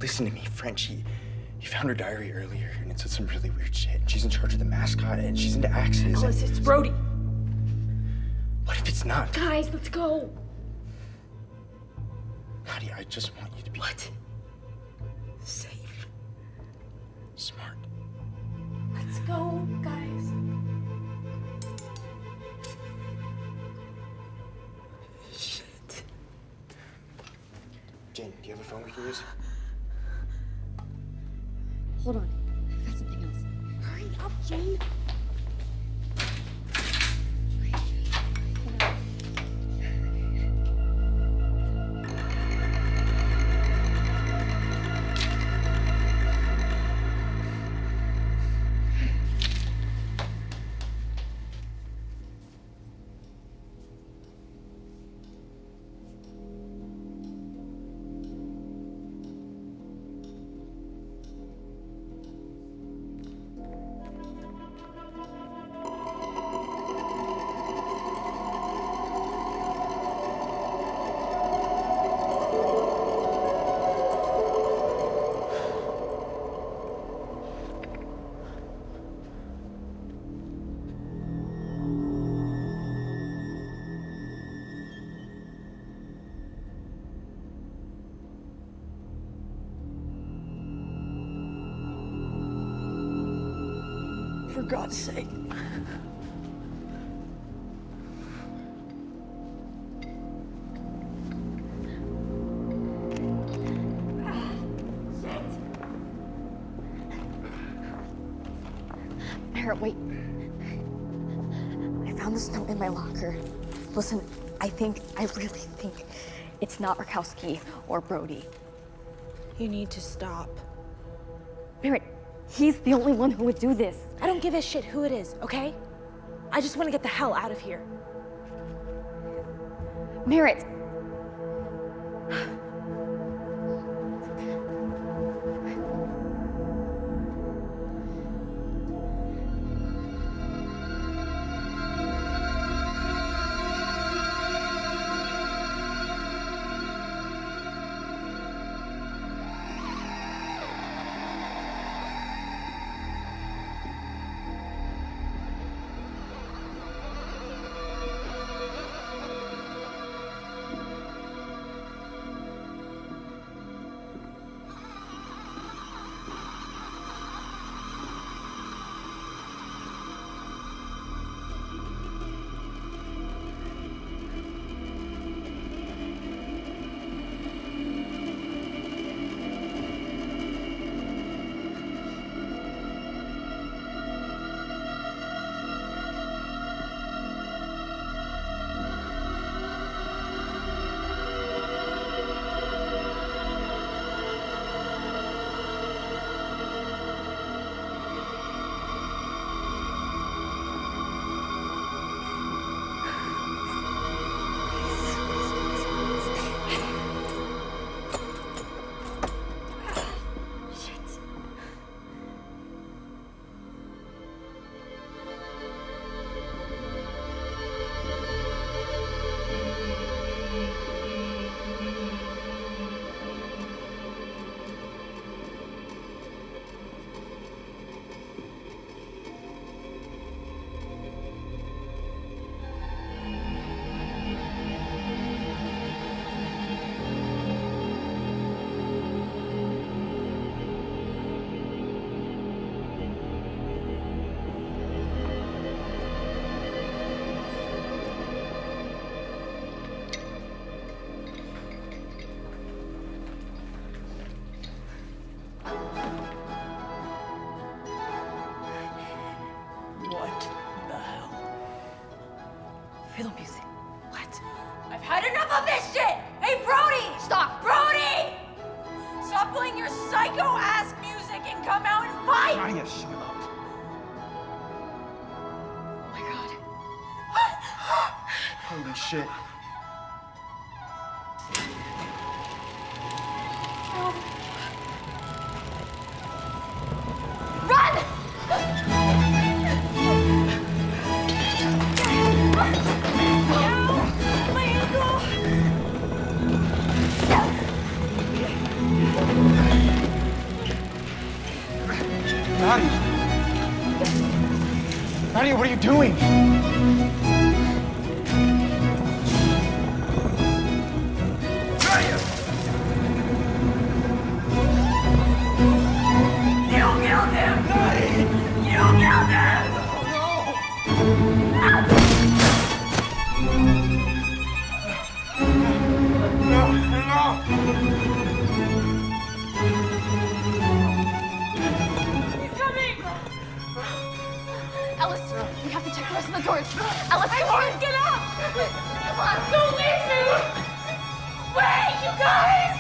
[SPEAKER 8] Listen to me, French. He found her diary earlier, and it said some really weird shit. She's in charge of the mascot, and she's into axes.
[SPEAKER 6] Alice, it's Brody.
[SPEAKER 8] What if it's not?
[SPEAKER 6] Guys, let's go.
[SPEAKER 8] Nadia, I just want you to be...
[SPEAKER 6] What? Safe.
[SPEAKER 8] Smart.
[SPEAKER 6] Let's go, guys. Shit.
[SPEAKER 8] Jane, do you have a phone we can use?
[SPEAKER 1] Hold on. I've got something else.
[SPEAKER 6] Hurry up, Jane. For God's sake.
[SPEAKER 1] Merritt, wait. I found this note in my locker. Listen, I really think it's not Rakowski or Brody.
[SPEAKER 2] You need to stop.
[SPEAKER 1] Merritt, he's the only one who would do this.
[SPEAKER 2] I don't give a shit who it is, okay? I just want to get the hell out of here.
[SPEAKER 1] Merritt! Fiddle music. What?
[SPEAKER 6] I've had enough of this shit! Hey, Brody! Stop! Brody! Stop playing your psycho-ass music and come out and fight!
[SPEAKER 8] Nadia, shut up.
[SPEAKER 1] Oh my god.
[SPEAKER 8] Holy shit.
[SPEAKER 6] My ankle!
[SPEAKER 5] Nadia, what are you doing?
[SPEAKER 1] Alice, we have to check the rest of the doors. Alice, come on! Get up! Come on, don't leave me! Wait, you guys!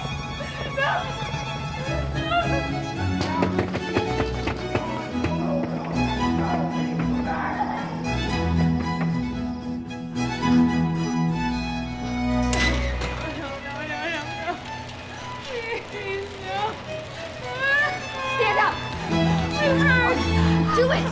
[SPEAKER 1] Stand up! I'm hurt! Do it!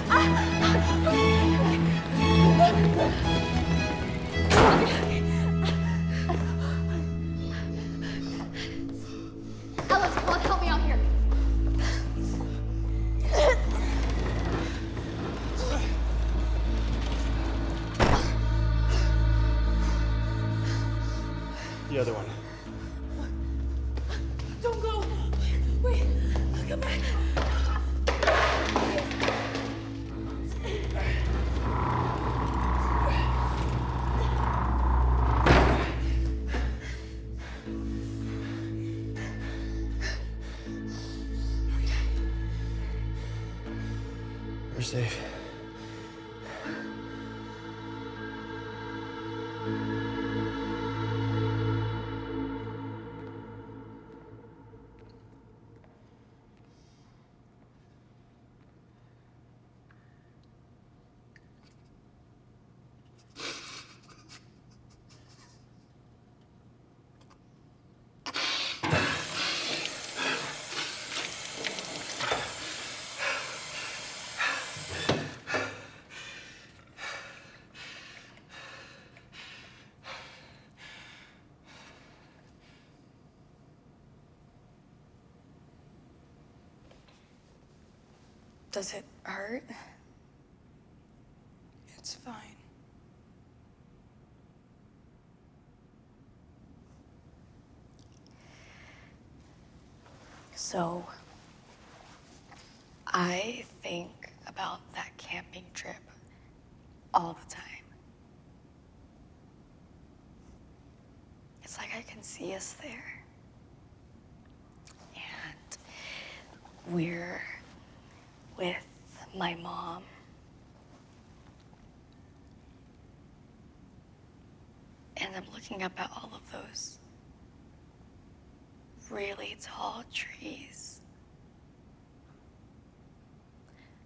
[SPEAKER 1] Alice, come on, help me out here.
[SPEAKER 5] The other one.
[SPEAKER 14] Don't go. Wait, come back.
[SPEAKER 8] We're safe.
[SPEAKER 6] Does it hurt? It's fine.
[SPEAKER 1] So, I think about that camping trip all the time. It's like I can see us there. And we're with my mom. And I'm looking up at all of those really tall trees.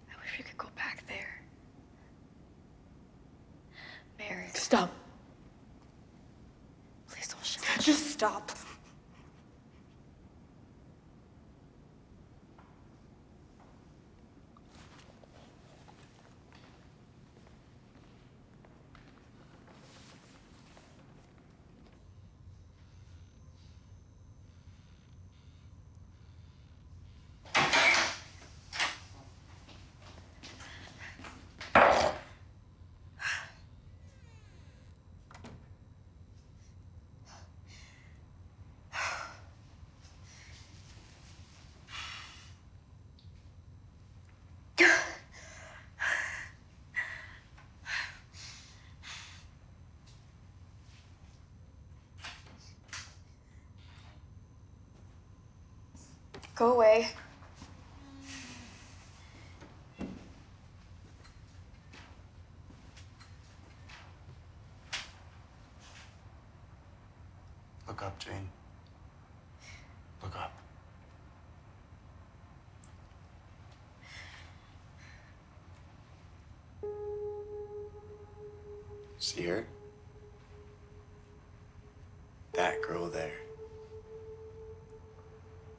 [SPEAKER 1] I wish we could go back there. Mary.
[SPEAKER 6] Stop.
[SPEAKER 1] Please don't shout.
[SPEAKER 6] Just stop.
[SPEAKER 1] Go away.
[SPEAKER 8] Look up, Jane. Look up. See her? That girl there.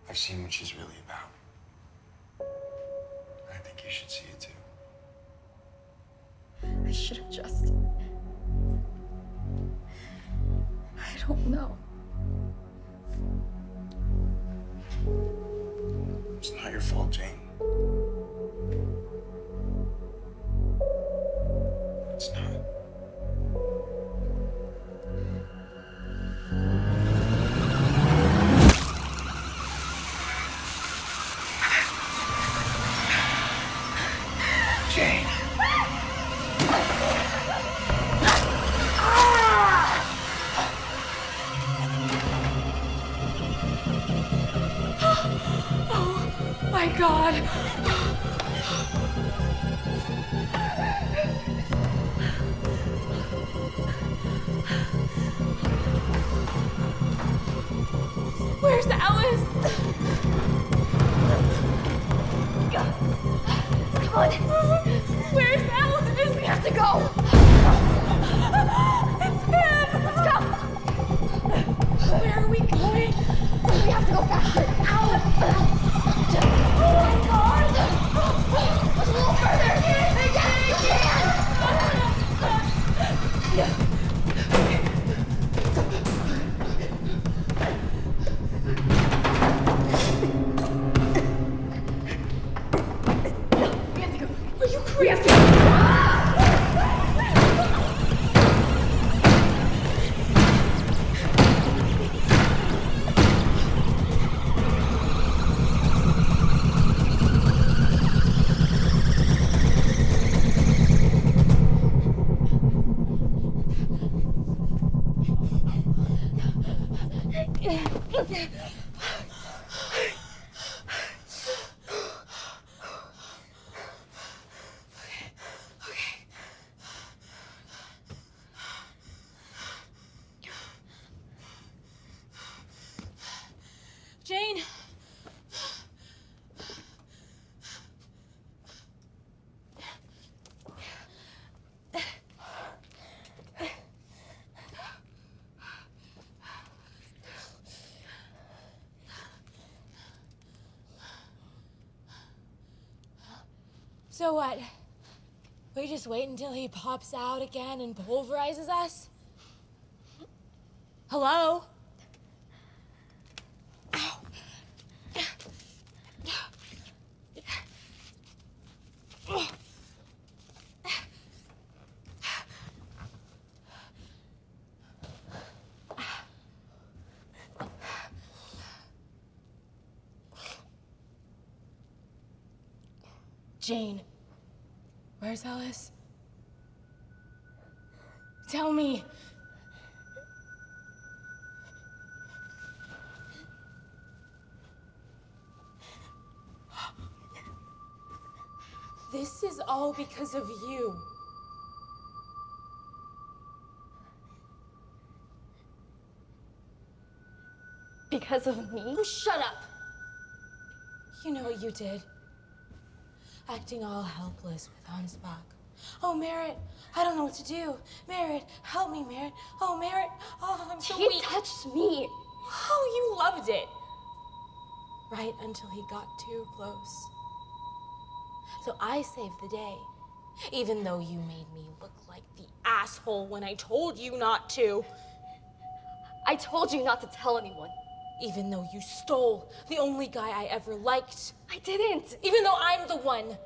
[SPEAKER 8] I've seen what she's really about. I think you should see it too.
[SPEAKER 1] I should have just... I don't know.
[SPEAKER 8] It's not your fault, Jane.
[SPEAKER 14] God. Where's Alice?
[SPEAKER 1] Come on.
[SPEAKER 14] Where's Alice?
[SPEAKER 1] We have to go.
[SPEAKER 14] It's him.
[SPEAKER 1] Let's go.
[SPEAKER 14] Where are we going?
[SPEAKER 1] We have to go faster. Ow.
[SPEAKER 14] Oh my God.
[SPEAKER 1] Just a little further.
[SPEAKER 14] Yeah.
[SPEAKER 1] We have to go.
[SPEAKER 14] Are you crazy?
[SPEAKER 1] We have to go.
[SPEAKER 14] Jane. So what? We just wait until he pops out again and pulverizes us? Hello? Ow. Jane, where's Alice? Tell me. This is all because of you.
[SPEAKER 1] Because of me?
[SPEAKER 14] Oh, shut up. You know what you did. Acting all helpless with Ansbach. Oh, Merritt, I don't know what to do. Merritt, help me, Merritt. Oh, Merritt, oh, I'm so weak.
[SPEAKER 1] He touched me.
[SPEAKER 14] Oh, you loved it. Right until he got too close. So I saved the day, even though you made me look like the asshole when I told you not to.
[SPEAKER 1] I told you not to tell anyone.
[SPEAKER 14] Even though you stole the only guy I ever liked.
[SPEAKER 1] I didn't.
[SPEAKER 14] Even though I'm the one,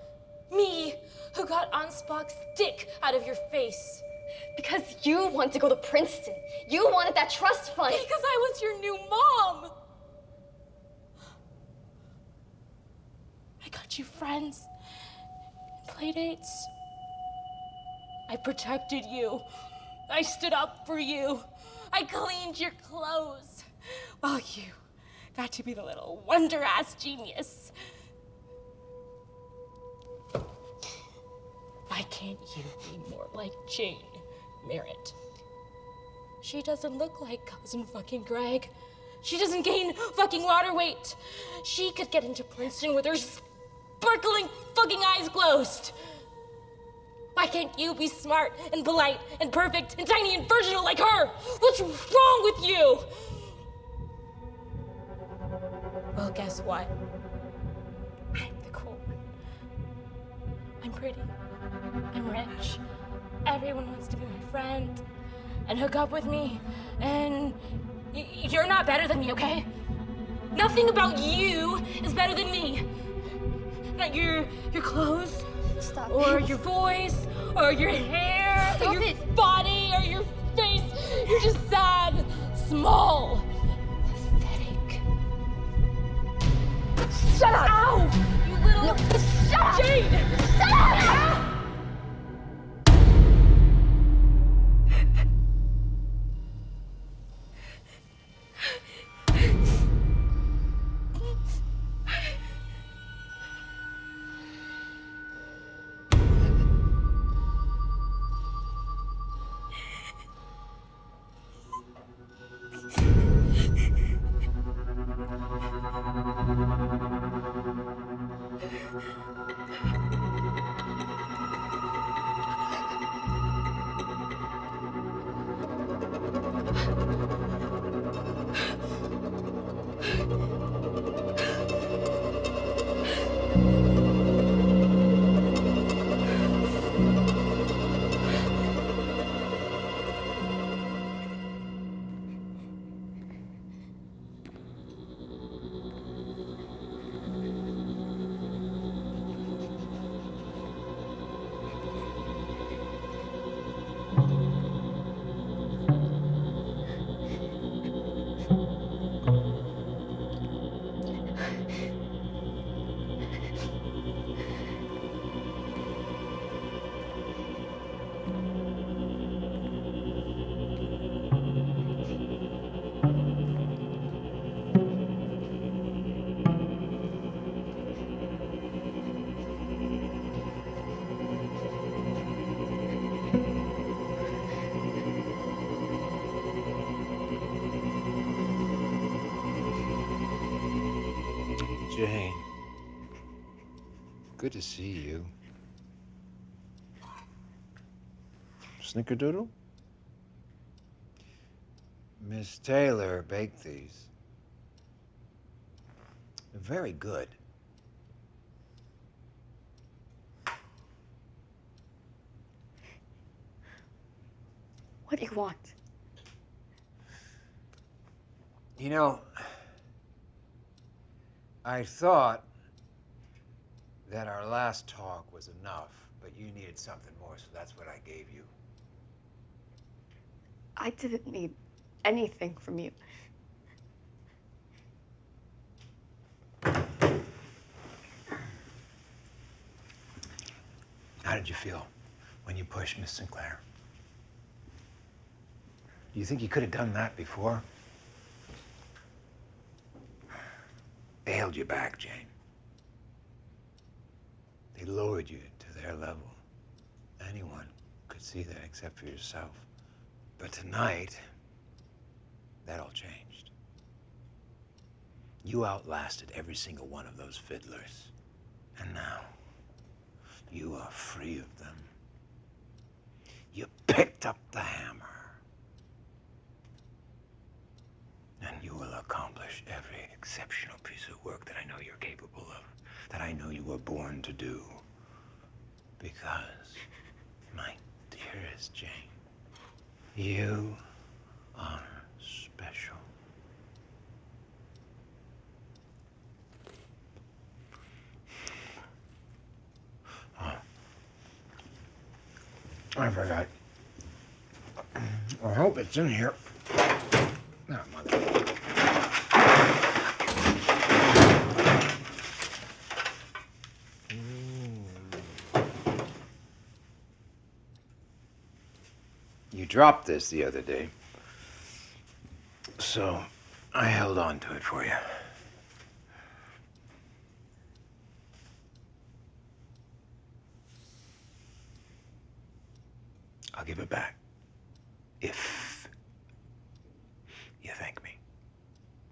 [SPEAKER 14] me, who got Ansbach's dick out of your face.
[SPEAKER 1] Because you wanted to go to Princeton. You wanted that trust fund.
[SPEAKER 14] Because I was your new mom. I got you friends and playdates. I protected you. I stood up for you. I cleaned your clothes. While you got to be the little wonder-ass genius. Why can't you be more like Jane, Merritt? She doesn't look like cousin fucking Greg. She doesn't gain fucking water weight. She could get into Princeton with her sparkling fucking eyes closed. Why can't you be smart and polite and perfect and tiny and virginal like her? What's wrong with you? Well, guess what? I'm the cool one. I'm pretty. I'm rich. Everyone wants to be my friend and hook up with me. And you're not better than me, okay? Nothing about you is better than me. Not your clothes.
[SPEAKER 1] Stop
[SPEAKER 14] or
[SPEAKER 1] it.
[SPEAKER 14] your voice, or your hair,
[SPEAKER 1] Stop
[SPEAKER 14] or your
[SPEAKER 1] it.
[SPEAKER 14] body, or your face. You're just sad, small, pathetic.
[SPEAKER 1] Shut up!
[SPEAKER 14] Ow! You little...
[SPEAKER 1] No, shut up!
[SPEAKER 14] Jane!
[SPEAKER 1] Shut up!
[SPEAKER 4] Jane. Good to see you. Snickerdoodle? Miss Taylor baked these. They're very good.
[SPEAKER 1] What do you want?
[SPEAKER 4] You know, I thought that our last talk was enough, but you needed something more, so that's what I gave you.
[SPEAKER 1] I didn't need anything from you.
[SPEAKER 4] How did you feel when you pushed Miss Sinclair? Do you think you could have done that before? They held you back, Jane. They lowered you to their level. Anyone could see that except for yourself. But tonight, that all changed. You outlasted every single one of those fiddlers. And now, you are free of them. You picked up the hammer. And you will accomplish every exceptional piece of work that I know you're capable of, that I know you were born to do. Because, my dearest Jane, you are special. Oh, I forgot. I hope it's in here. Oh, mother. You dropped this the other day, so I held on to it for you. I'll give it back if you thank me.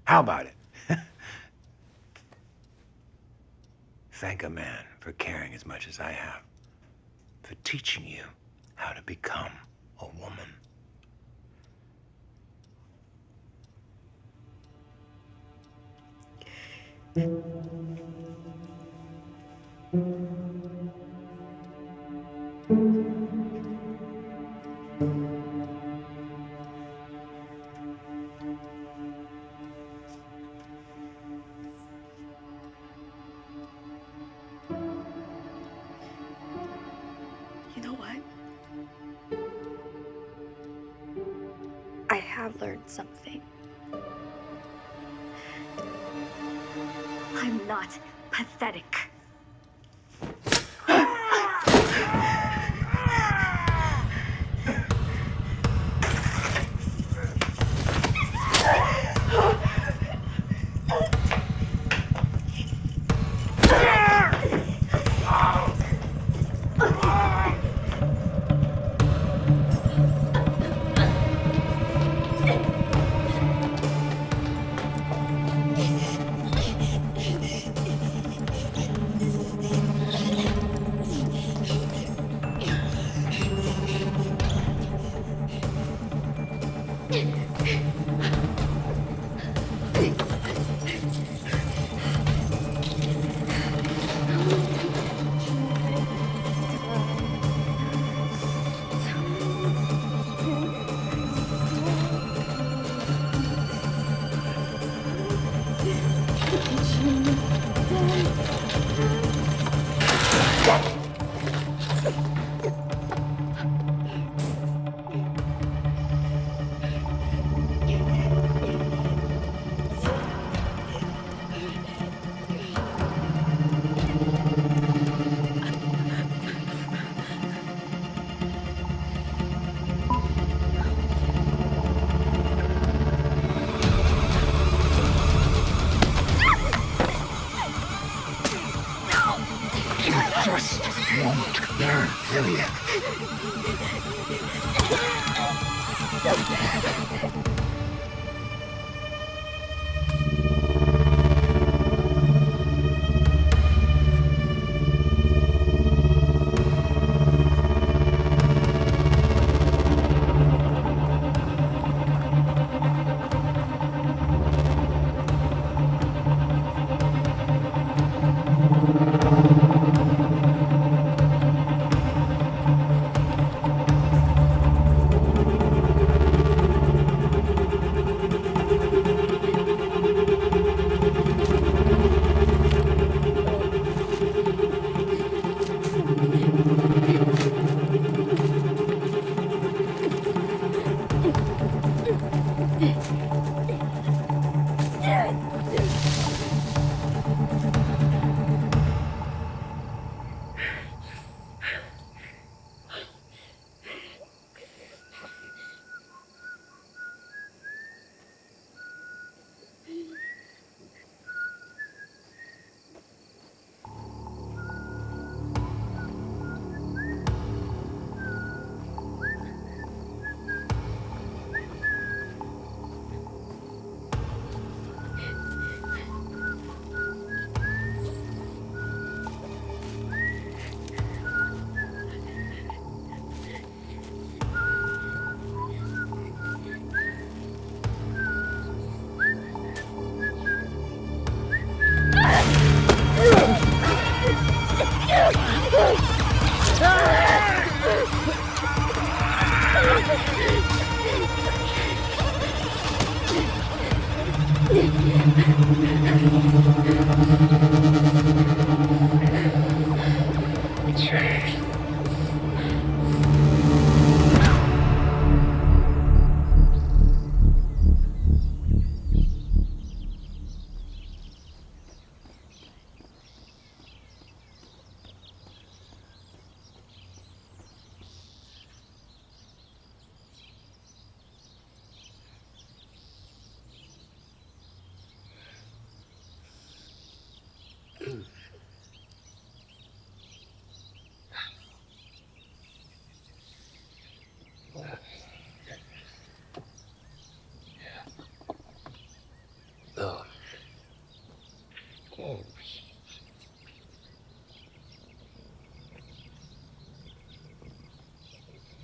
[SPEAKER 4] How about it? Thank a man for caring as much as I have, for teaching you how to become a woman.
[SPEAKER 1] You know what? I have learned something. I'm not pathetic.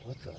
[SPEAKER 12] What the?